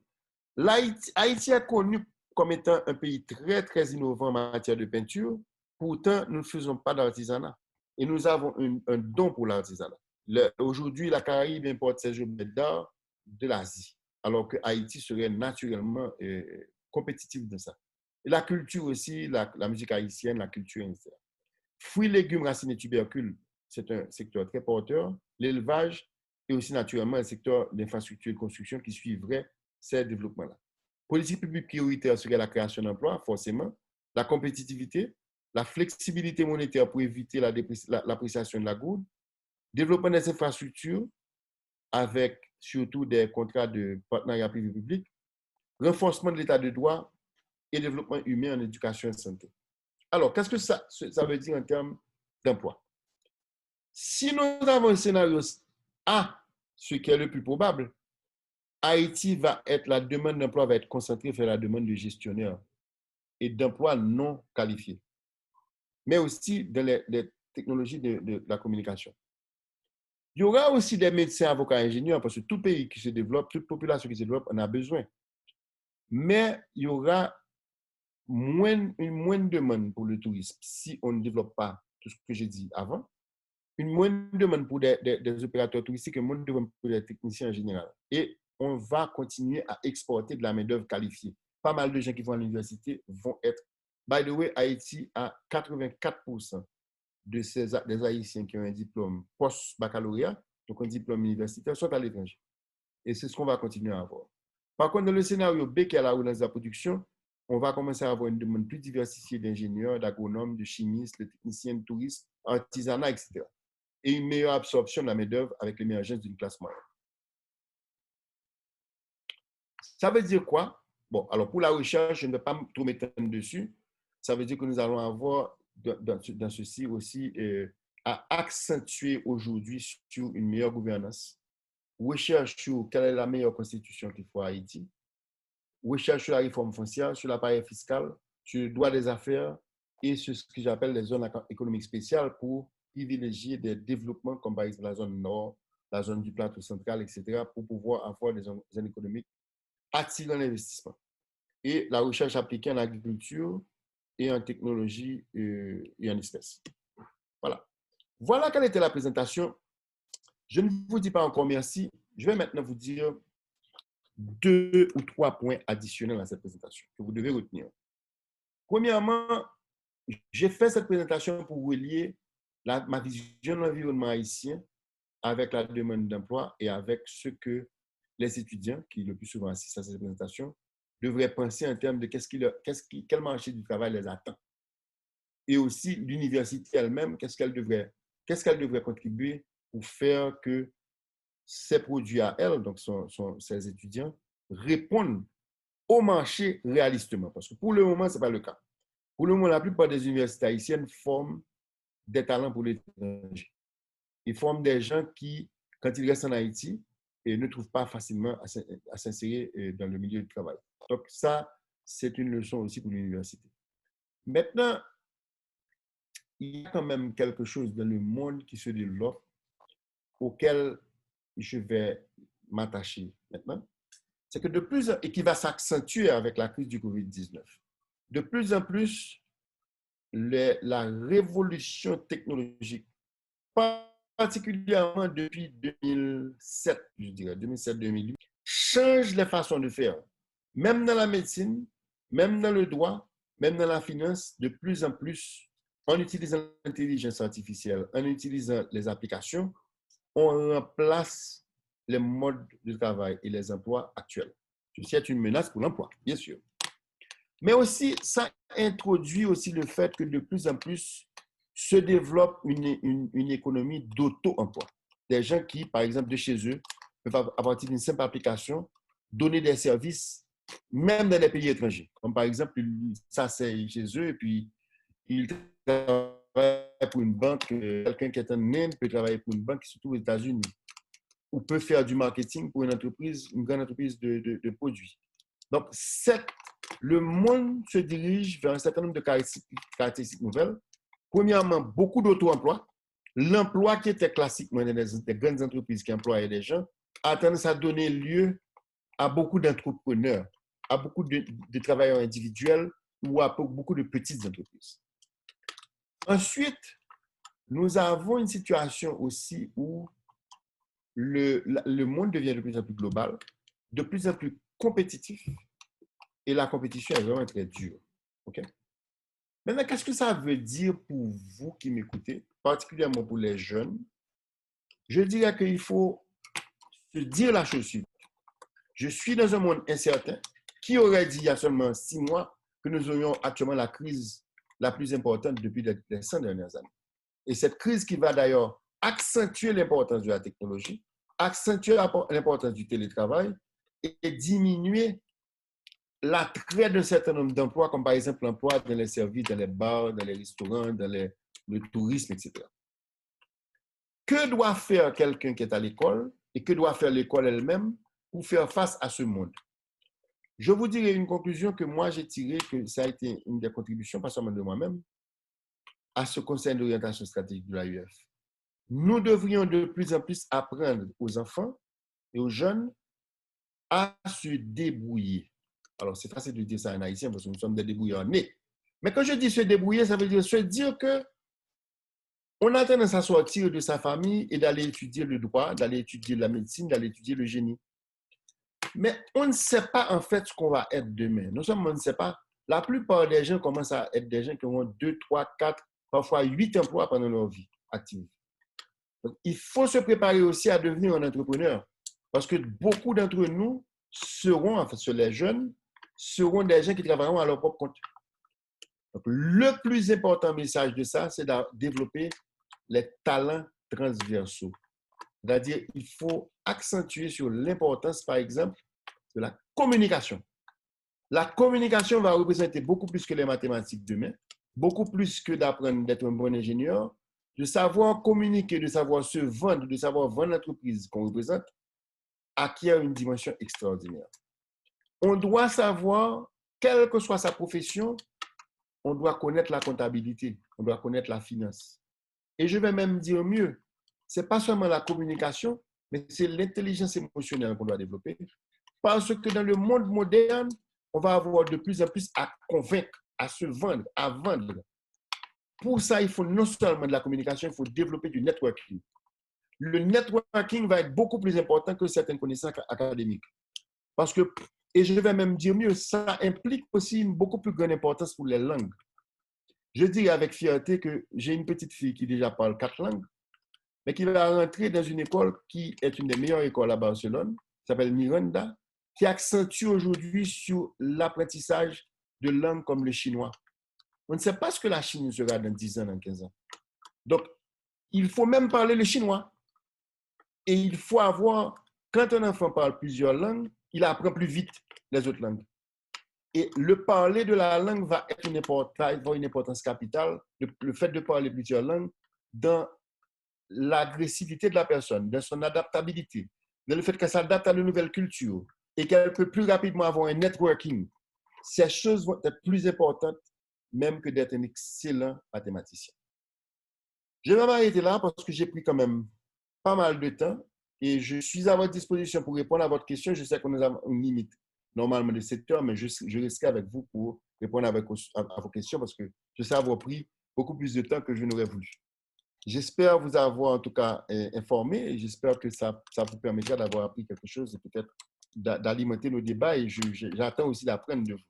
Haïti est connu comme étant un pays très, très innovant en matière de peinture. Pourtant, nous ne faisons pas d'artisanat. Et nous avons un don pour l'artisanat. Aujourd'hui, la Caraïbe importe ses objets d'art de l'Asie, alors que Haïti serait naturellement compétitif de ça. Et la culture aussi, la musique haïtienne, la culture, etc. Fruits, légumes, racines et tubercules, c'est un secteur très porteur. L'élevage et aussi naturellement un secteur d'infrastructure et de construction qui suivrait ces développements-là. Politique publique prioritaire serait la création d'emplois, forcément, la compétitivité, la flexibilité monétaire pour éviter l'appréciation de la gourde, développement des infrastructures avec surtout des contrats de partenariat privé-public, renforcement de l'état de droit et développement humain en éducation et santé. Alors, qu'est-ce que ça veut dire en termes d'emploi? Si nous avons un scénario A, ce qui est le plus probable, Haïti la demande d'emploi va être concentrée vers la demande de gestionnaires et d'emplois non qualifiés. Mais aussi dans les technologies de la communication. Il y aura aussi des médecins, avocats, ingénieurs, parce que tout pays qui se développe, toute population qui se développe en a besoin. Mais il y aura une moindre demande pour le tourisme si on ne développe pas tout ce que j'ai dit avant. Une moindre demande pour des opérateurs touristiques, une moindre demande pour les techniciens en général. Et on va continuer à exporter de la main-d'œuvre qualifiée. Pas mal de gens qui vont à l'université vont être. By the way, Haïti a 84% des Haïtiens qui ont un diplôme post-baccalauréat, donc un diplôme universitaire, sont à l'étranger. Et c'est ce qu'on va continuer à avoir. Par contre, dans le scénario B, qui est la relance de la production, on va commencer à avoir une demande plus diversifiée d'ingénieurs, d'agronomes, de chimistes, de techniciens, de touristes, artisanat, etc. Et une meilleure absorption de la main-d'œuvre avec l'émergence d'une classe moyenne. Ça veut dire quoi? Bon, alors pour la recherche, je ne vais pas trop m'étendre dessus. Ça veut dire que nous allons avoir dans ceci aussi à accentuer aujourd'hui sur une meilleure gouvernance, recherche sur quelle est la meilleure constitution qu'il faut à Haïti, recherche sur la réforme foncière, sur l'appareil fiscal, sur le droit des affaires et sur ce que j'appelle les zones économiques spéciales pour privilégier des développements comme par exemple la zone nord, la zone du plateau central, etc., pour pouvoir avoir des zones économiques attirant l'investissement. Et la recherche appliquée en agriculture et en technologie et en espèces. Voilà. Voilà quelle était la présentation. Je ne vous dis pas encore merci. Je vais maintenant vous dire 2 ou 3 points additionnels à cette présentation que vous devez retenir. Premièrement, j'ai fait cette présentation pour relier ma vision de l'environnement haïtien avec la demande d'emploi et avec ce que les étudiants, qui le plus souvent assistent à cette présentation, devraient penser en termes de quel marché du travail les attend. Et aussi l'université elle-même, qu'est-ce qu'elle devrait contribuer pour faire que ces produits à elle, donc ses étudiants, répondent au marché réalistement. Parce que pour le moment, ce n'est pas le cas. Pour le moment, la plupart des universités haïtiennes forment des talents pour l'étranger. Ils forment des gens qui, quand ils restent en Haïti, ne trouvent pas facilement à s'insérer dans le milieu du travail. Donc ça, c'est une leçon aussi pour l'université. Maintenant, il y a quand même quelque chose dans le monde qui se développe auquel je vais m'attacher maintenant. C'est que de plus en plus, et qui va s'accentuer avec la crise du COVID-19, de plus en plus, la révolution technologique, particulièrement depuis 2007, je dirais, 2007-2008, change les façons de faire. Même dans la médecine, même dans le droit, même dans la finance, de plus en plus, en utilisant l'intelligence artificielle, en utilisant les applications, on remplace les modes de travail et les emplois actuels. Ceci est une menace pour l'emploi, bien sûr. Mais aussi, ça introduit aussi le fait que de plus en plus se développe une économie d'auto-emploi. Des gens qui, par exemple, de chez eux, peuvent, à partir d'une simple application, donner des services, même dans les pays étrangers. Comme par exemple, ça c'est chez eux, et puis ils travaillent pour une banque, quelqu'un qui est en Inde peut travailler pour une banque, surtout aux États-Unis, ou peut faire du marketing pour une grande entreprise de produits. Donc, le monde se dirige vers un certain nombre de caractéristiques nouvelles. Premièrement, beaucoup d'auto-emploi. L'emploi qui était classiquement dans des grandes entreprises qui employaient des gens a tendance à donner lieu à beaucoup d'entrepreneurs, à beaucoup de travailleurs individuels ou à beaucoup de petites entreprises. Ensuite, nous avons une situation aussi où le monde devient de plus en plus global, de plus en plus compétitif, et la compétition est vraiment très dure. Okay? Maintenant, qu'est-ce que ça veut dire pour vous qui m'écoutez, particulièrement pour les jeunes? Je dirais qu'il faut se dire la chose suivante. Je suis dans un monde incertain. Qui aurait dit il y a seulement 6 mois que nous aurions actuellement la crise la plus importante depuis les 100 dernières années? Et cette crise qui va d'ailleurs accentuer l'importance de la technologie, accentuer l'importance du télétravail et diminuer l'attrait d'un certain nombre d'emplois, comme par exemple l'emploi dans les services, dans les bars, dans les restaurants, dans le tourisme, etc. Que doit faire quelqu'un qui est à l'école et que doit faire l'école elle-même pour faire face à ce monde? Je vous dirai une conclusion que moi j'ai tirée, que ça a été une des contributions, pas seulement de moi-même, à ce conseil d'orientation stratégique de l'AUF. Nous devrions de plus en plus apprendre aux enfants et aux jeunes à se débrouiller. Alors, c'est facile de dire ça en haïtien parce que nous sommes des débrouillards nés. Mais quand je dis se débrouiller, ça veut dire se dire que on a tendance à sortir de sa famille et d'aller étudier le droit, d'aller étudier la médecine, d'aller étudier le génie. Mais on ne sait pas en fait ce qu'on va être demain. On ne sait pas. La plupart des gens commencent à être des gens qui ont 2, 3, 4, parfois 8 emplois pendant leur vie active. Donc, il faut se préparer aussi à devenir un entrepreneur. Parce que beaucoup d'entre nous seront, en fait, les jeunes, seront des gens qui travailleront à leur propre compte. Donc, le plus important message de ça, c'est de développer les talents transversaux. C'est-à-dire, il faut accentuer sur l'importance, par exemple, de la communication. La communication va représenter beaucoup plus que les mathématiques demain, beaucoup plus que d'apprendre d'être un bon ingénieur, de savoir communiquer, de savoir se vendre, de savoir vendre l'entreprise qu'on représente, acquiert une dimension extraordinaire. On doit savoir, quelle que soit sa profession, on doit connaître la comptabilité, on doit connaître la finance. Et je vais même dire mieux, ce n'est pas seulement la communication, mais c'est l'intelligence émotionnelle qu'on doit développer. Parce que dans le monde moderne, on va avoir de plus en plus à convaincre, à se vendre, à vendre. Pour ça, il faut non seulement de la communication, il faut développer du networking. Le networking va être beaucoup plus important que certaines connaissances académiques. Parce que, et je vais même dire mieux, ça implique aussi une beaucoup plus grande importance pour les langues. Je dis avec fierté que j'ai une petite fille qui déjà parle 4 langues, mais qui va rentrer dans une école qui est une des meilleures écoles à Barcelone, qui s'appelle Miranda, qui accentue aujourd'hui sur l'apprentissage de langues comme le chinois. On ne sait pas ce que la Chine sera dans 10 ans, dans 15 ans. Donc, il faut même parler le chinois. Et il faut avoir, quand un enfant parle plusieurs langues, il apprend plus vite les autres langues. Et le parler de la langue va être une importance capitale, le fait de parler plusieurs langues, dans l'agressivité de la personne, dans son adaptabilité, dans le fait qu'elle s'adapte à de nouvelles cultures et qu'elle peut plus rapidement avoir un networking. Ces choses vont être plus importantes même que d'être un excellent mathématicien. Je vais m'arrêter là parce que j'ai pris quand même pas mal de temps et je suis à votre disposition pour répondre à votre question. Je sais qu'on a une limite normalement de 7 heures, mais je resterai avec vous pour répondre à vos questions parce que je sais avoir pris beaucoup plus de temps que je n'aurais voulu. J'espère vous avoir en tout cas informé et j'espère que ça vous permettra d'avoir appris quelque chose et peut-être d'alimenter nos débats et j'attends aussi d'apprendre de vous.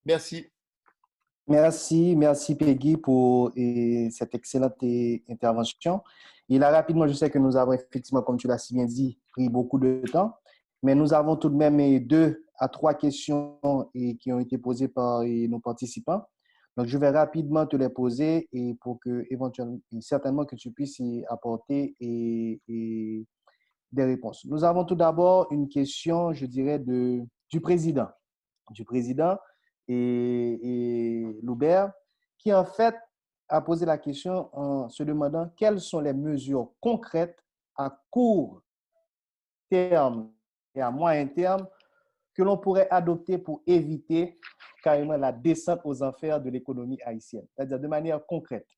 Merci. Merci Peggy pour cette excellente intervention. Et là, rapidement, je sais que nous avons effectivement, comme tu l'as si bien dit, pris beaucoup de temps, mais nous avons tout de même 2 à 3 questions qui ont été posées par nos participants. Donc, je vais rapidement te les poser et pour que, éventuellement, certainement que tu puisses y apporter des réponses. Nous avons tout d'abord une question, je dirais, du président. Et Loubert, qui en fait a posé la question en se demandant quelles sont les mesures concrètes à court terme et à moyen terme que l'on pourrait adopter pour éviter carrément la descente aux enfers de l'économie haïtienne, c'est-à-dire de manière concrète.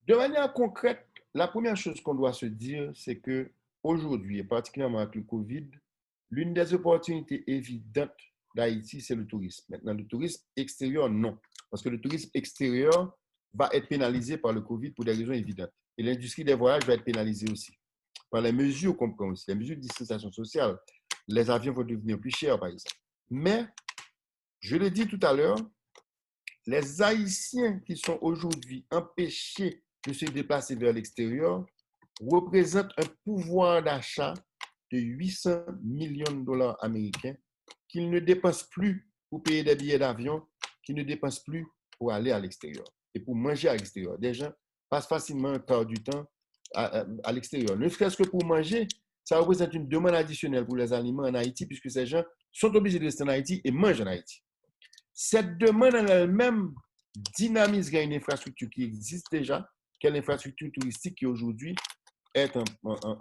De manière concrète, la première chose qu'on doit se dire, c'est qu'aujourd'hui, et particulièrement avec le COVID, l'une des opportunités évidentes d'Haïti, c'est le tourisme. Maintenant, le tourisme extérieur, non. Parce que le tourisme extérieur va être pénalisé par le COVID pour des raisons évidentes. Et l'industrie des voyages va être pénalisée aussi. Par les mesures qu'on prend aussi, les mesures de distanciation sociale. Les avions vont devenir plus chers, par exemple. Mais, je l'ai dit tout à l'heure, les Haïtiens qui sont aujourd'hui empêchés de se déplacer vers l'extérieur représentent un pouvoir d'achat de 800 millions de dollars américains qu'ils ne dépensent plus pour payer des billets d'avion, qu'ils ne dépensent plus pour aller à l'extérieur et pour manger à l'extérieur. Des gens passent facilement un quart du temps à l'extérieur. Ne serait-ce que pour manger, ça représente une demande additionnelle pour les aliments en Haïti puisque ces gens sont obligés de rester en Haïti et mangent en Haïti. Cette demande en elle-même dynamiserait une infrastructure qui existe déjà, qui est l'infrastructure touristique qui aujourd'hui est un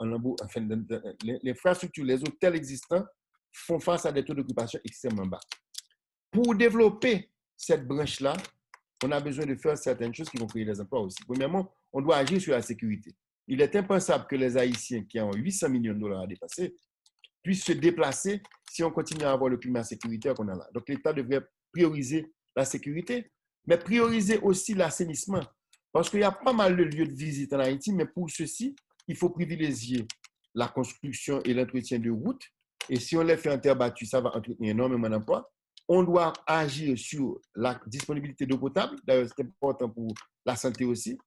lambeau. Enfin, l'infrastructure, les hôtels existants font face à des taux d'occupation extrêmement bas. Pour développer cette branche-là, on a besoin de faire certaines choses qui vont créer des emplois aussi. Premièrement, on doit agir sur la sécurité. Il est impensable que les Haïtiens qui ont 800 millions de dollars à dépasser puissent se déplacer si on continue à avoir le climat sécuritaire qu'on a là. Donc, l'État devrait prioriser la sécurité, mais prioriser aussi l'assainissement. Parce qu'il y a pas mal de lieux de visite en Haïti, mais pour ceci, il faut privilégier la construction et l'entretien de routes. Et si on les fait en terre battue, ça va entretenir énormément d'emplois. On doit agir sur la disponibilité d'eau potable. D'ailleurs, c'est important pour la santé aussi.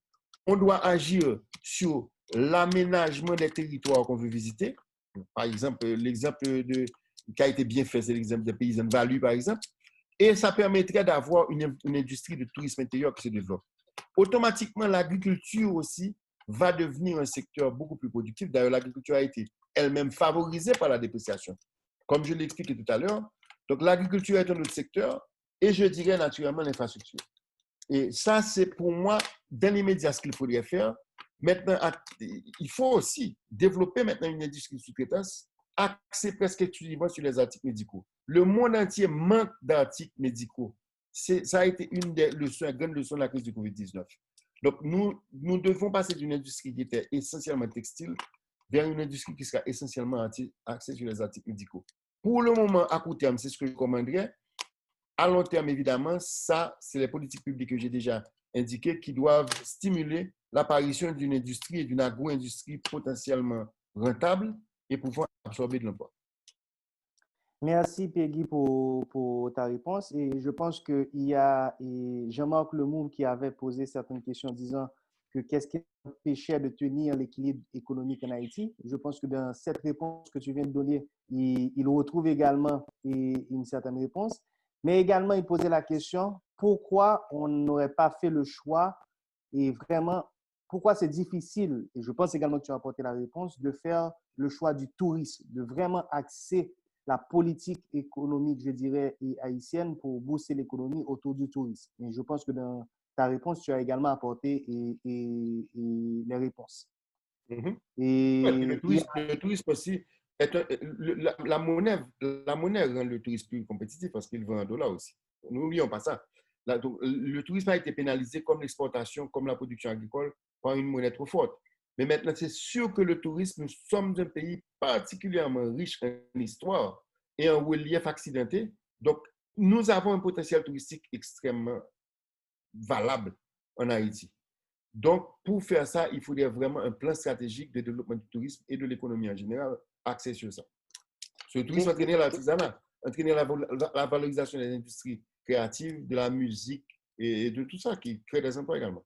On doit agir sur l'aménagement des territoires qu'on veut visiter. Par exemple, l'exemple qui a été bien fait, c'est l'exemple des paysans de Value, par exemple. Et ça permettrait d'avoir une industrie de tourisme intérieur qui se développe. Automatiquement, l'agriculture aussi va devenir un secteur beaucoup plus productif. D'ailleurs, l'agriculture a été elle-même favorisée par la dépréciation, comme je l'ai expliqué tout à l'heure. Donc, l'agriculture est un autre secteur et je dirais naturellement l'infrastructure. Et ça, c'est pour moi, dans l'immédiat, ce qu'il faudrait faire. Maintenant, il faut aussi développer maintenant une industrie de sous-traitance axée presque exclusivement sur les articles médicaux. Le monde entier manque d'articles médicaux. Ça a été une des leçons, une grande leçon de la crise du COVID-19. Donc, nous devons passer d'une industrie qui était essentiellement textile vers une industrie qui sera essentiellement axée sur les articles médicaux. Pour le moment, à court terme, c'est ce que je recommanderais. À long terme, évidemment, ça, c'est les politiques publiques que j'ai déjà indiquées qui doivent stimuler l'apparition d'une industrie et d'une agro-industrie potentiellement rentable et pouvant absorber de l'emploi. Merci, Peggy, pour ta réponse. Et je pense qu'il y a Jean-Marc Lemoule qui avait posé certaines questions disant que qu'est-ce qui empêchait de tenir l'équilibre économique en Haïti. Je pense que dans cette réponse que tu viens de donner, il retrouve également une certaine réponse. Mais également, il posait la question, pourquoi on n'aurait pas fait le choix et vraiment, pourquoi c'est difficile, et je pense également que tu as apporté la réponse, de faire le choix du tourisme, de vraiment axer la politique économique, je dirais, haïtienne pour booster l'économie autour du tourisme. Et je pense que dans ta réponse, tu as également apporté les réponses. Mm-hmm. Et le tourisme aussi, la monnaie rend le tourisme plus compétitif parce qu'il vend en dollars aussi. N'oublions pas ça. Le tourisme a été pénalisé comme l'exportation, comme la production agricole, par une monnaie trop forte. Mais maintenant, c'est sûr que le tourisme, nous sommes un pays particulièrement riche en histoire et en relief accidenté. Donc, nous avons un potentiel touristique extrêmement valable en Haïti. Donc, pour faire ça, il faudrait vraiment un plan stratégique de développement du tourisme et de l'économie en général axé sur ça. Sur le tourisme, entraîner l'artisanat, entraîner la valorisation des industries créatives, de la musique et de tout ça qui crée des emplois également.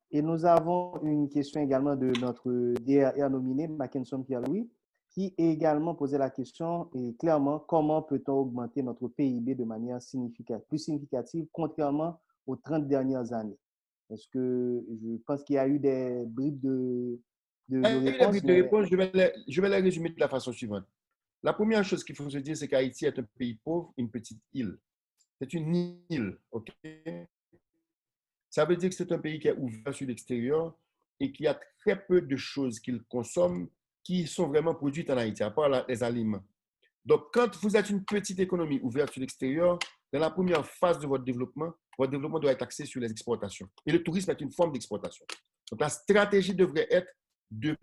Et nous avons une question également de notre DRR nominé, Mackinson Pierre-Louis, qui également posait la question, et clairement, comment peut-on augmenter notre PIB de manière plus significative, contrairement aux 30 dernières années? Parce que je pense qu'il y a eu des bribes de réponses. Je vais les résumer de la façon suivante. La première chose qu'il faut se dire, c'est qu'Haïti est un pays pauvre, une petite île. C'est une île, OK? Ça veut dire que c'est un pays qui est ouvert sur l'extérieur et qui a très peu de choses qu'il consomme qui sont vraiment produites en Haïti, à part les aliments. Donc, quand vous êtes une petite économie ouverte sur l'extérieur, dans la première phase de votre développement doit être axé sur les exportations. Et le tourisme est une forme d'exportation. Donc, la stratégie devrait être de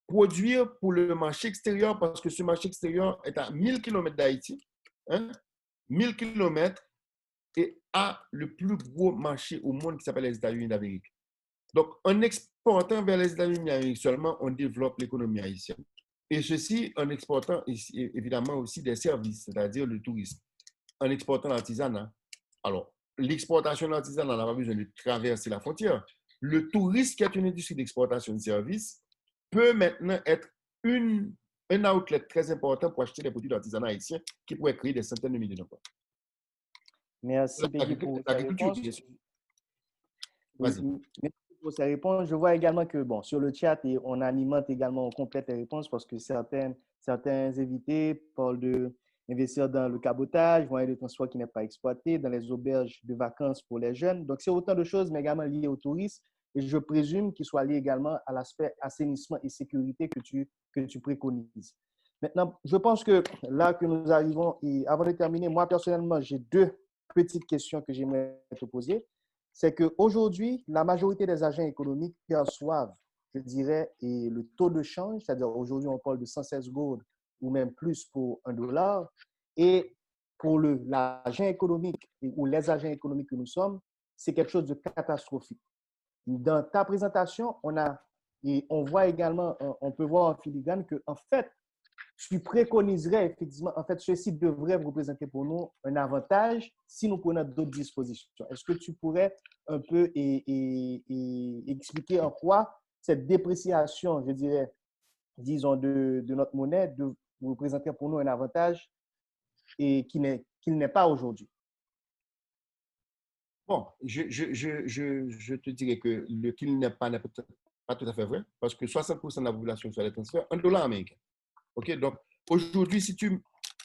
produire pour le marché extérieur parce que ce marché extérieur est à 1000 km d'Haïti, 1000 km, et a le plus gros marché au monde qui s'appelle les États-Unis d'Amérique. Donc, en exportant vers les États-Unis d'Amérique seulement, on développe l'économie haïtienne. Et ceci en exportant évidemment aussi des services, c'est-à-dire le tourisme, en exportant l'artisanat. Alors, l'exportation de l'artisanat n'a pas besoin de traverser la frontière. Le tourisme, qui est une industrie d'exportation de services, peut maintenant être un outlet très important pour acheter des produits d'artisanat haïtien qui pourraient créer des centaines de milliers d'emplois. Merci, Peggy, pour ta réponse. Vas-y. Merci pour ces réponses. Je vois également que, bon, sur le chat, on alimente également, on complète les réponses parce que certains invités parlent d'investir dans le cabotage, moyen de transport qui n'est pas exploité, dans les auberges de vacances pour les jeunes. Donc, c'est autant de choses, mais également liées au tourisme. Et je présume qu'il soit lié également à l'aspect assainissement et sécurité que tu préconises. Maintenant, je pense que là que nous arrivons, et avant de terminer, moi personnellement, j'ai deux petite question que j'aimerais te poser, c'est qu'aujourd'hui, la majorité des agents économiques perçoivent, je dirais, et le taux de change, c'est-à-dire aujourd'hui, on parle de 116 gourdes ou même plus pour $1. Et pour l'agent économique ou les agents économiques que nous sommes, c'est quelque chose de catastrophique. Dans ta présentation, on voit également, on peut voir en filigrane que, en fait, tu préconiserais effectivement, en fait, ceci devrait représenter pour nous un avantage si nous prenons d'autres dispositions. Est-ce que tu pourrais un peu expliquer en quoi cette dépréciation, je dirais, disons, de notre monnaie, représenter pour nous un avantage et qu'il n'est pas aujourd'hui? Bon, je te dirais que le qu'il n'est pas, pas tout à fait vrai, parce que 60% de la population soit des transferts en dollars américains. OK? Donc, aujourd'hui, si tu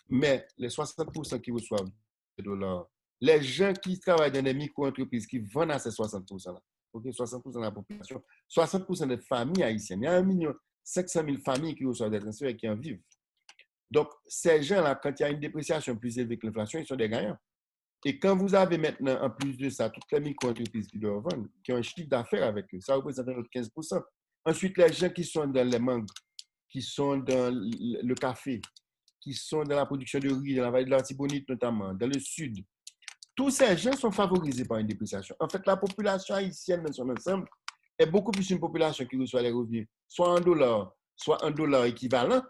mets les 60% qui reçoivent des dollars, les gens qui travaillent dans des micro-entreprises qui vendent à ces 60%-là, OK? 60% de la population, 60% des familles haïtiennes, il y a 1,5 million familles qui reçoivent des transferts et qui en vivent. Donc, ces gens-là, quand il y a une dépréciation plus élevée que l'inflation, ils sont des gagnants. Et quand vous avez maintenant, en plus de ça, toutes les micro-entreprises qui doivent vendre, qui ont un chiffre d'affaires avec eux, ça représente un autre 15%. Ensuite, les gens qui sont dans les mangues, qui sont dans le café, qui sont dans la production de riz, dans la vallée de l'Artibonite notamment, dans le sud, tous ces gens sont favorisés par une dépréciation. En fait, la population haïtienne dans son ensemble est beaucoup plus une population qui reçoit les revenus, soit en dollars équivalent,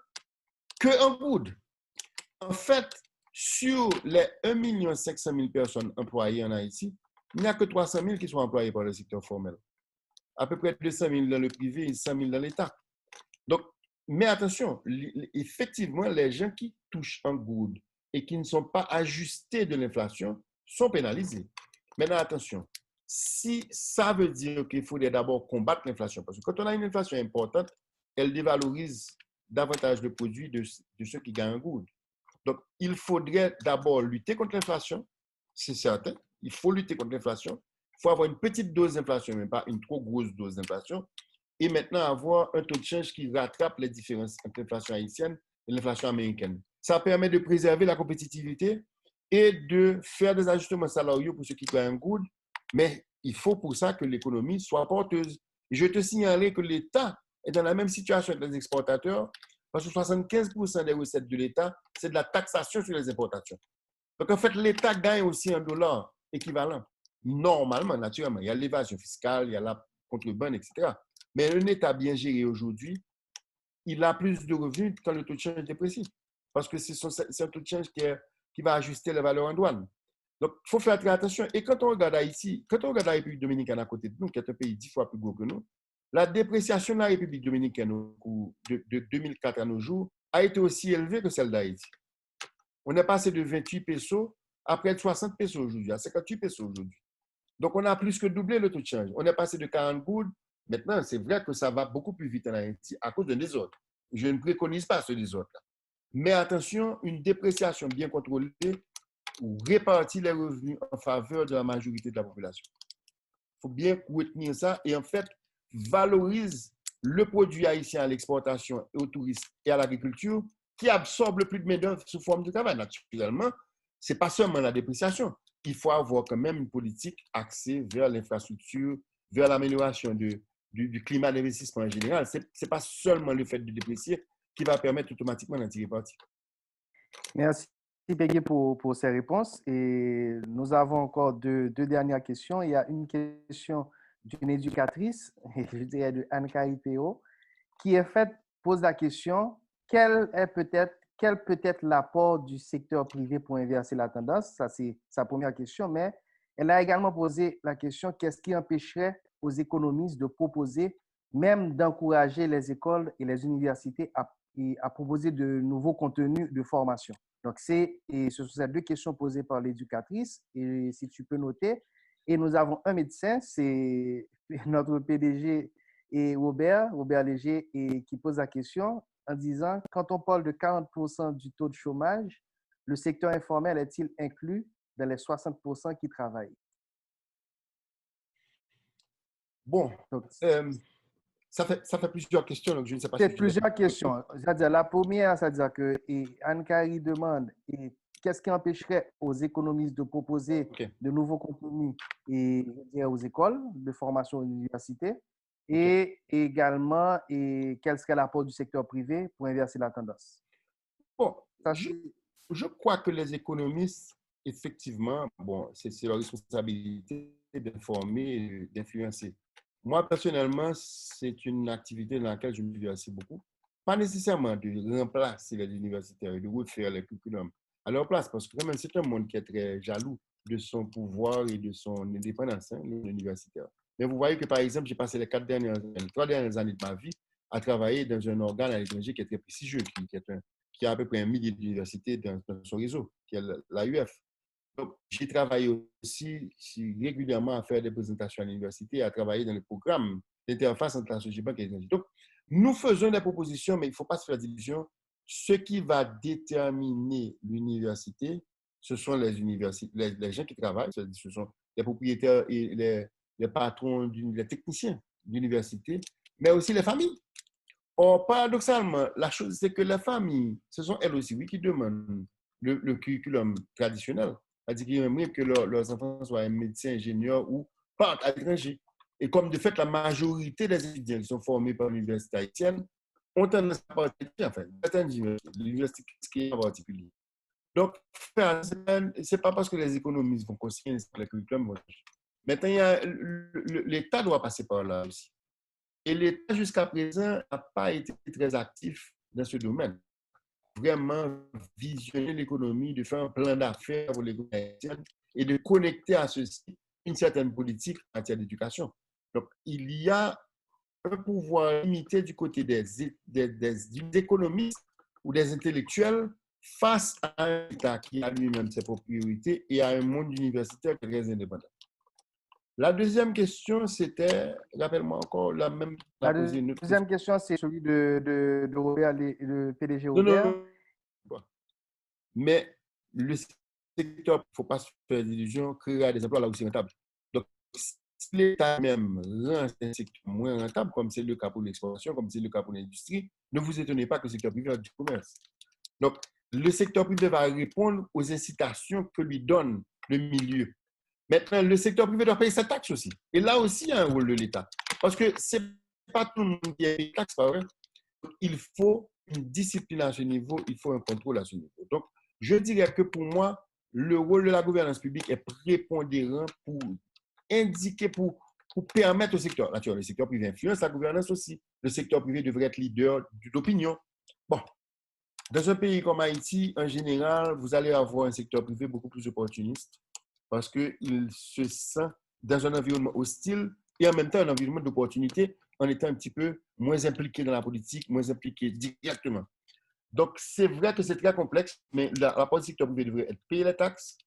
que en goud. En fait, sur les 1,5 million personnes employées en Haïti, il n'y a que 300 000 qui sont employés par le secteur formel. À peu près 200 000 dans le privé et 100 000 dans l'État. Donc, mais attention, effectivement, les gens qui touchent en goud et qui ne sont pas ajustés de l'inflation sont pénalisés. Maintenant, attention, si ça veut dire qu'il faudrait d'abord combattre l'inflation, parce que quand on a une inflation importante, elle dévalorise davantage le produit de ceux qui gagnent en goud. Donc, il faudrait d'abord lutter contre l'inflation, c'est certain. Il faut lutter contre l'inflation. Il faut avoir une petite dose d'inflation, mais pas une trop grosse dose d'inflation. Et maintenant, avoir un taux de change qui rattrape les différences entre l'inflation haïtienne et l'inflation américaine. Ça permet de préserver la compétitivité et de faire des ajustements salariaux pour ceux qui gagnent un good. Mais il faut pour ça que l'économie soit porteuse. Je te signaler que l'État est dans la même situation que les exportateurs, parce que 75% des recettes de l'État, c'est de la taxation sur les importations. Donc, en fait, l'État gagne aussi un dollar équivalent. Normalement, naturellement, il y a l'évasion fiscale, il y a la contrebande, etc. Mais un État bien géré aujourd'hui, il a plus de revenus quand le taux de change est déprécié. Parce que c'est un taux de change qui va ajuster les valeurs en douane. Donc, il faut faire très attention. Et quand on regarde Haïti, quand on regarde la République dominicaine à côté de nous, qui est un pays 10 fois plus gros que nous, la dépréciation de la République dominicaine de 2004 à nos jours a été aussi élevée que celle d'Haïti. On est passé de 28 pesos à près de 60 pesos aujourd'hui, à 58 pesos aujourd'hui. Donc, on a plus que doublé le taux de change. On est passé de 40 gouttes. Maintenant, c'est vrai que ça va beaucoup plus vite en Haïti à cause d'un désordre. Je ne préconise pas ce désordre-là. Mais attention, une dépréciation bien contrôlée répartit les revenus en faveur de la majorité de la population. Il faut bien retenir ça et en fait, valorise le produit haïtien à l'exportation et aux touristes et à l'agriculture qui absorbe le plus de main-d'œuvre sous forme de travail. Naturellement, ce n'est pas seulement la dépréciation. Il faut avoir quand même une politique axée vers l'infrastructure, vers l'amélioration du climat d'investissement en général. Ce n'est pas seulement le fait de déprécier qui va permettre automatiquement d'en tirer parti. Merci, Peggy, pour ces réponses. Et nous avons encore deux dernières questions. Il y a une question d'une éducatrice, je dirais de Anne-Carie Théo, qui est faite, pose la question, quel peut être l'apport du secteur privé pour inverser la tendance? Ça, c'est sa première question, mais elle a également posé la question, qu'est-ce qui empêcherait aux économistes de proposer, même d'encourager les écoles et les universités à proposer de nouveaux contenus de formation? Donc, ce sont ces deux questions posées par l'éducatrice, et si tu peux noter. Et nous avons un médecin, c'est notre PDG et Robert Léger, qui pose la question en disant, quand on parle de 40% du taux de chômage, le secteur informel est-il inclus dans les 60% qui travaillent? Bon, donc, ça fait plusieurs questions, donc je ne sais pas si plusieurs questions. C'est-à-dire, la première, c'est-à-dire que Anne-Carie demande qu'est-ce qui empêcherait aux économistes de proposer OK. de nouveaux contenus et, je dirais, aux écoles de formation et d'université? OK. Et également, quel serait l'apport du secteur privé pour inverser la tendance? Bon, Ça, je, je crois que les économistes, effectivement, bon, c'est leur responsabilité d'informer et d'influencer. Moi, personnellement, c'est une activité dans laquelle je me suis assez beaucoup. Pas nécessairement de remplacer les universitaires et de refaire les curriculums à leur place, parce que quand même, c'est un monde qui est très jaloux de son pouvoir et de son indépendance, hein, l'universitaire. Mais vous voyez que, par exemple, j'ai passé les 3 dernières années de ma vie à travailler dans un organe à l'étranger qui est très prestigieux, qui a à peu près 1 000 d'universités dans son réseau, qui est l'AUF. Donc, j'ai travaillé aussi régulièrement à faire des présentations à l'université, à travailler dans le programme d'interface entre la société banque et l'énergie. Donc, nous faisons des propositions, mais il ne faut pas se faire d'illusions. Ce qui va déterminer l'université, ce sont les gens qui travaillent, ce sont les propriétaires et les patrons, les techniciens d'université, mais aussi les familles. Or, paradoxalement, la chose, c'est que les familles, ce sont elles aussi, oui, qui demandent le curriculum traditionnel. C'est-à-dire qu'ils aimeraient que leurs enfants soient un médecin, ingénieur ou partent à l'étranger. Et comme de fait, la majorité des étudiants qui sont formés par l'université haïtienne ont tendance à partir, enfin, certaines universités, l'université en particulier. Donc, ce n'est pas parce que les économistes vont consigner les curriculums. Maintenant, l'État doit passer par là aussi. Et l'État, jusqu'à présent, n'a pas été très actif dans ce domaine. Vraiment visionner l'économie, de faire un plan d'affaires pour l'économie haïtienne et de connecter à ceci une certaine politique en matière d'éducation. Donc, il y a un pouvoir limité du côté des économistes ou des intellectuels face à un État qui a lui-même ses propres priorités et à un monde universitaire très indépendant. La deuxième question, c'était, rappelle-moi encore, la même, la La poser une autre deuxième question. question, c'est celui de Robert, le PDG Non, Robert. non, non. Mais le secteur, il ne faut pas se faire d'illusions, créera des emplois là où c'est rentable. Donc, si l'État même rend un secteur moins rentable, comme c'est le cas pour l'exportation, comme c'est le cas pour l'industrie, ne vous étonnez pas que le secteur privé a du commerce. Donc, le secteur privé va répondre aux incitations que lui donne le milieu. Maintenant, le secteur privé doit payer sa taxe aussi. Et là aussi, il y a un rôle de l'État. Parce que ce n'est pas tout le monde qui paye des taxes, pas vrai? Il faut une discipline à ce niveau, il faut un contrôle à ce niveau. Donc, je dirais que pour moi, le rôle de la gouvernance publique est prépondérant pour indiquer, pour permettre au secteur. Naturellement, le secteur privé influence la gouvernance aussi. Le secteur privé devrait être leader d'opinion. Bon, dans un pays comme Haïti, en général, vous allez avoir un secteur privé beaucoup plus opportuniste parce qu'il se sent dans un environnement hostile et en même temps un environnement d'opportunité en étant un petit peu moins impliqué dans la politique, moins impliqué directement. Donc, c'est vrai que c'est très complexe, mais la part du secteur privé devrait être payer les taxes,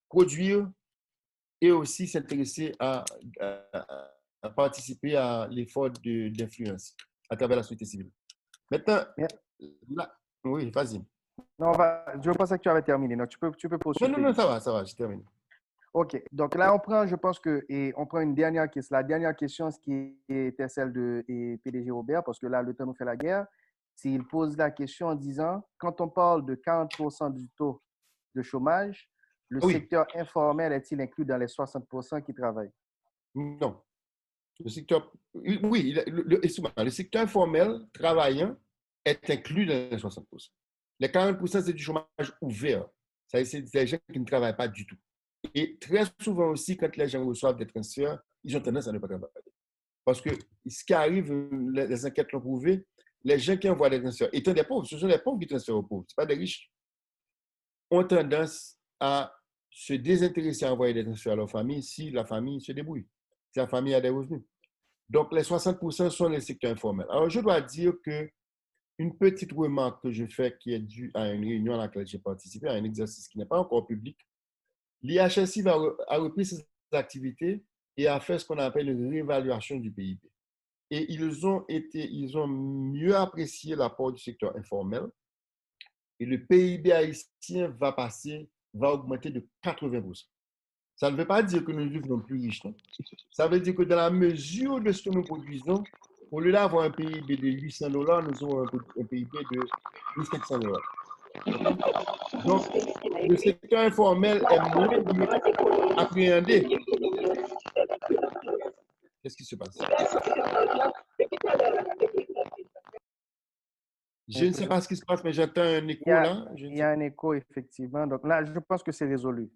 produire et aussi s'intéresser à participer à l'effort d'influence à travers la société civile. Maintenant, Mais- là, oui, vas-y. Non, je pensais que tu avais terminé. Donc, tu peux Non, poursuivre, non, non, PDG. ça va, je termine. OK. Donc là, on prend, je pense que, et on prend une dernière question. La dernière question, ce qui était celle de PDG Robert, parce que là, le temps nous fait la guerre. S'il pose la question en disant, quand on parle de 40% du taux de chômage, le Oui, secteur informel est-il inclus dans les 60% qui travaillent? non. Le secteur, oui, le secteur informel travaillant est inclus dans les 60%. Les 40%, c'est du chômage ouvert. C'est des gens qui ne travaillent pas du tout. Et très souvent aussi, quand les gens reçoivent des transferts, ils ont tendance à ne pas travailler. Parce que ce qui arrive, les enquêtes l'ont prouvé, les gens qui envoient des transferts, étant des pauvres, ce sont les pauvres qui transfèrent aux pauvres, ce pas des riches, ont tendance à se désintéresser à envoyer des transferts à leur famille si la famille se débrouille, si la famille a des revenus. Donc, les 60% sont les secteurs informels. Alors, je dois dire que une petite remarque que je fais qui est due à une réunion à laquelle j'ai participé, à un exercice qui n'est pas encore public, l'IHSI a repris ses activités et a fait ce qu'on appelle une réévaluation du PIB. Et ils ont mieux apprécié l'apport du secteur informel et le PIB haïtien va augmenter de 80%. Ça ne veut pas dire que nous devenons plus riches, non? Ça veut dire que dans la mesure de ce que nous produisons, au lieu d'avoir un PIB de $800, nous aurons un PIB de $1 700. OK? Donc, le secteur informel est moins bien appréhendé. Qu'est-ce qui se passe? Je ne sais pas ce qui se passe, mais j'entends un Il y écho a, là. Je ne il y sais a pas. un écho, effectivement. Donc là, je pense que c'est résolu.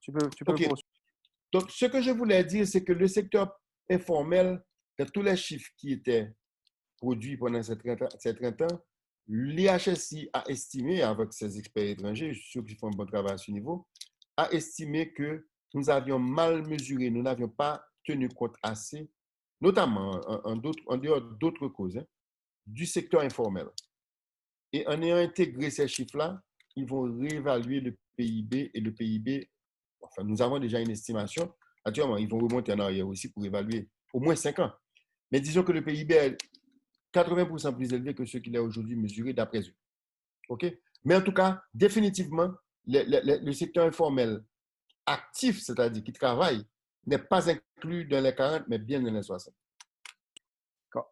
Tu peux OK. poursuivre. Donc, ce que je voulais dire, c'est que le secteur informel, de tous les chiffres qui étaient produits pendant ces 30 ans, l'IHSI a estimé, avec ses experts étrangers, je suis sûr qu'ils font un bon travail à ce niveau, a estimé que nous avions mal mesuré, nous n'avions pas tenu compte assez, notamment en dehors d'autres causes, hein, du secteur informel. Et en ayant intégré ces chiffres-là, ils vont réévaluer le PIB et le PIB. Enfin, nous avons déjà une estimation. Actuellement, ils vont remonter en arrière aussi pour évaluer au moins 5 ans. Mais disons que le PIB est 80% plus élevé que ce qu'il est aujourd'hui mesuré d'après eux. OK? Mais en tout cas, définitivement, le secteur informel actif, c'est-à-dire qui travaille, n'est pas inclus dans les 40, mais bien dans les 60.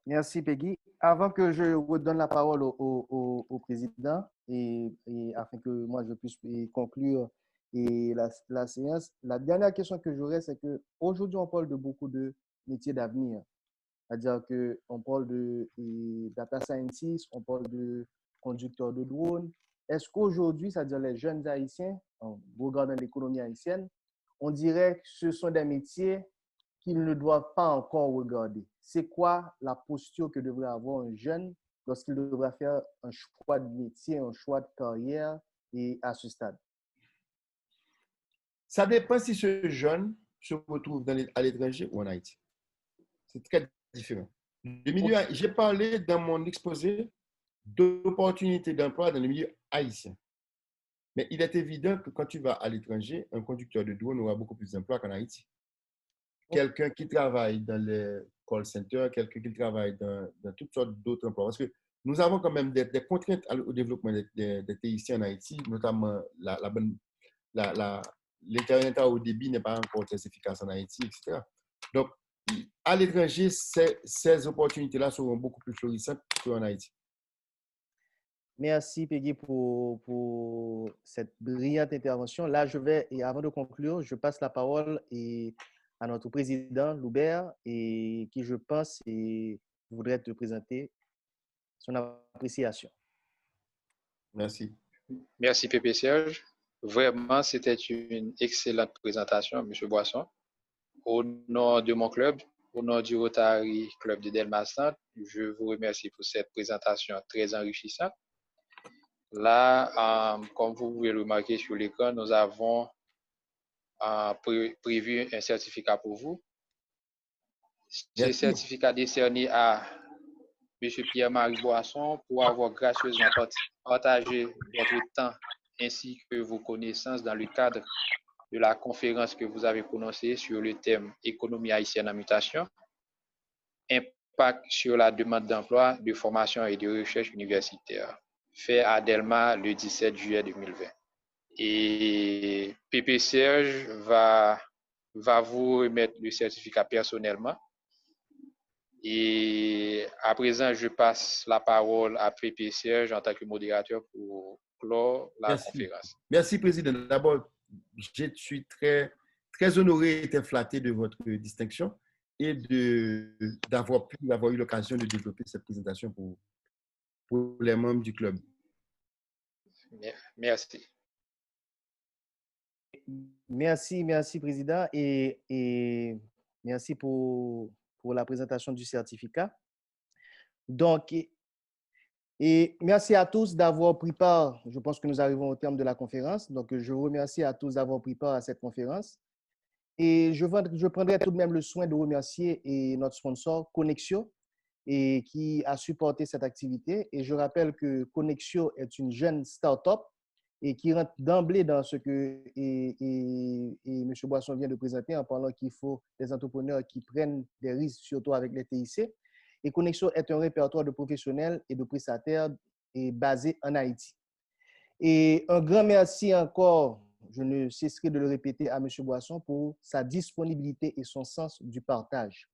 Merci, Peggy. Avant que je redonne la parole au président et afin que moi je puisse conclure la séance, la dernière question que j'aurais, c'est qu'aujourd'hui, on parle de beaucoup de métiers d'avenir. C'est-à-dire qu'on parle de data scientist, on parle de conducteur de drone. Est-ce qu'aujourd'hui, c'est-à-dire les jeunes Haïtiens, en regardant l'économie haïtienne, on dirait que ce sont des métiers qu'ils ne doivent pas encore regarder? C'est quoi la posture que devrait avoir un jeune lorsqu'il devra faire un choix de métier, un choix de carrière et à ce stade? Ça dépend si ce jeune se retrouve à l'étranger ou en Haïti. C'est très différent. J'ai parlé dans mon exposé d'opportunités d'emploi dans le milieu haïtien. Mais il est évident que quand tu vas à l'étranger, un conducteur de drone aura beaucoup plus d'emplois qu'en Haïti. Quelqu'un qui travaille dans les call centers, quelqu'un qui travaille dans toutes sortes d'autres emplois. Parce que nous avons quand même des contraintes au développement des TIC en Haïti, notamment l'Internet à haut débit n'est pas encore très efficace en Haïti, etc. Donc, à l'étranger, ces opportunités-là seront beaucoup plus florissantes qu'en Haïti. Merci, Peggy, pour cette brillante intervention. Là, et avant de conclure, je passe la parole à notre président, Loubert, et qui, je pense, voudrait te présenter son appréciation. Merci. Merci, Pépé Serge. Vraiment, c'était une excellente présentation, M. Boisson. Au nom de mon club, au nom du Rotary Club de Delma-Centre, je vous remercie pour cette présentation très enrichissante. Là, comme vous pouvez le remarquer sur l'écran, nous avons prévu un certificat pour vous. Ce certificat décerné à M. Pierre-Marie Boisson pour avoir gracieusement partagé votre temps ainsi que vos connaissances dans le cadre de la conférence que vous avez prononcée sur le thème Économie haïtienne en mutation, impact sur la demande d'emploi, de formation et de recherche universitaire, fait à Delma le 17 juillet 2020. Et Pépé Serge va vous remettre le certificat personnellement. Et à présent, je passe la parole à Pépé Serge en tant que modérateur pour clore la conférence. Merci, Président. D'abord, je suis très, très honoré et très flatté de votre distinction et d'avoir eu l'occasion de développer cette présentation pour les membres du club. Merci. Merci, Président, et merci pour la présentation du certificat. Donc, et merci à tous d'avoir pris part. Je pense que nous arrivons au terme de la conférence. Donc, je vous remercie à tous d'avoir pris part à cette conférence. Et je prendrai tout de même le soin de remercier notre sponsor, Connexio, qui a supporté cette activité. Et je rappelle que Connexio est une jeune start-up et qui rentre d'emblée dans ce que M. Boisson vient de présenter en parlant qu'il faut des entrepreneurs qui prennent des risques, surtout avec les TIC. Et Connexio est un répertoire de professionnels et de prestataires basé en Haïti. Et un grand merci encore, je ne cesserai de le répéter, à M. Boisson pour sa disponibilité et son sens du partage.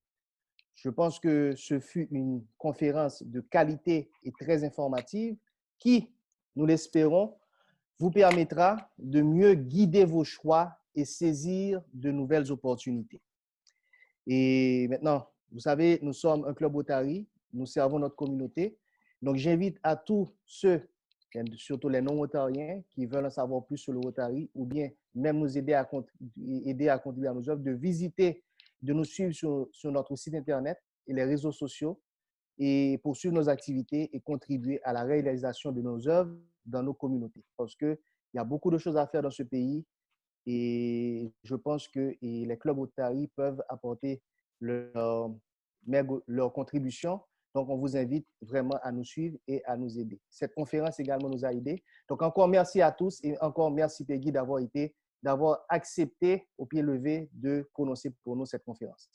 Je pense que ce fut une conférence de qualité et très informative qui, nous l'espérons, vous permettra de mieux guider vos choix et saisir de nouvelles opportunités. Et maintenant, vous savez, nous sommes un club Rotary, nous servons notre communauté. Donc, j'invite à tous ceux, surtout les non-rotariens, qui veulent en savoir plus sur le Rotary ou bien même nous aider à contribuer à nos œuvres, de visiter, de nous suivre sur notre site Internet et les réseaux sociaux et poursuivre nos activités et contribuer à la réalisation de nos œuvres dans nos communautés. Parce qu'il y a beaucoup de choses à faire dans ce pays et je pense que les clubs Rotary peuvent apporter leur contribution. Donc, on vous invite vraiment à nous suivre et à nous aider. Cette conférence également nous a aidés. Donc, encore merci à tous et encore merci Peggy d'avoir accepté au pied levé de prononcer pour nous cette conférence.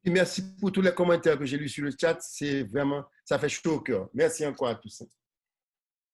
Et merci pour tous les commentaires que j'ai lus sur le chat. C'est vraiment, ça fait chaud au cœur. Merci encore à tous.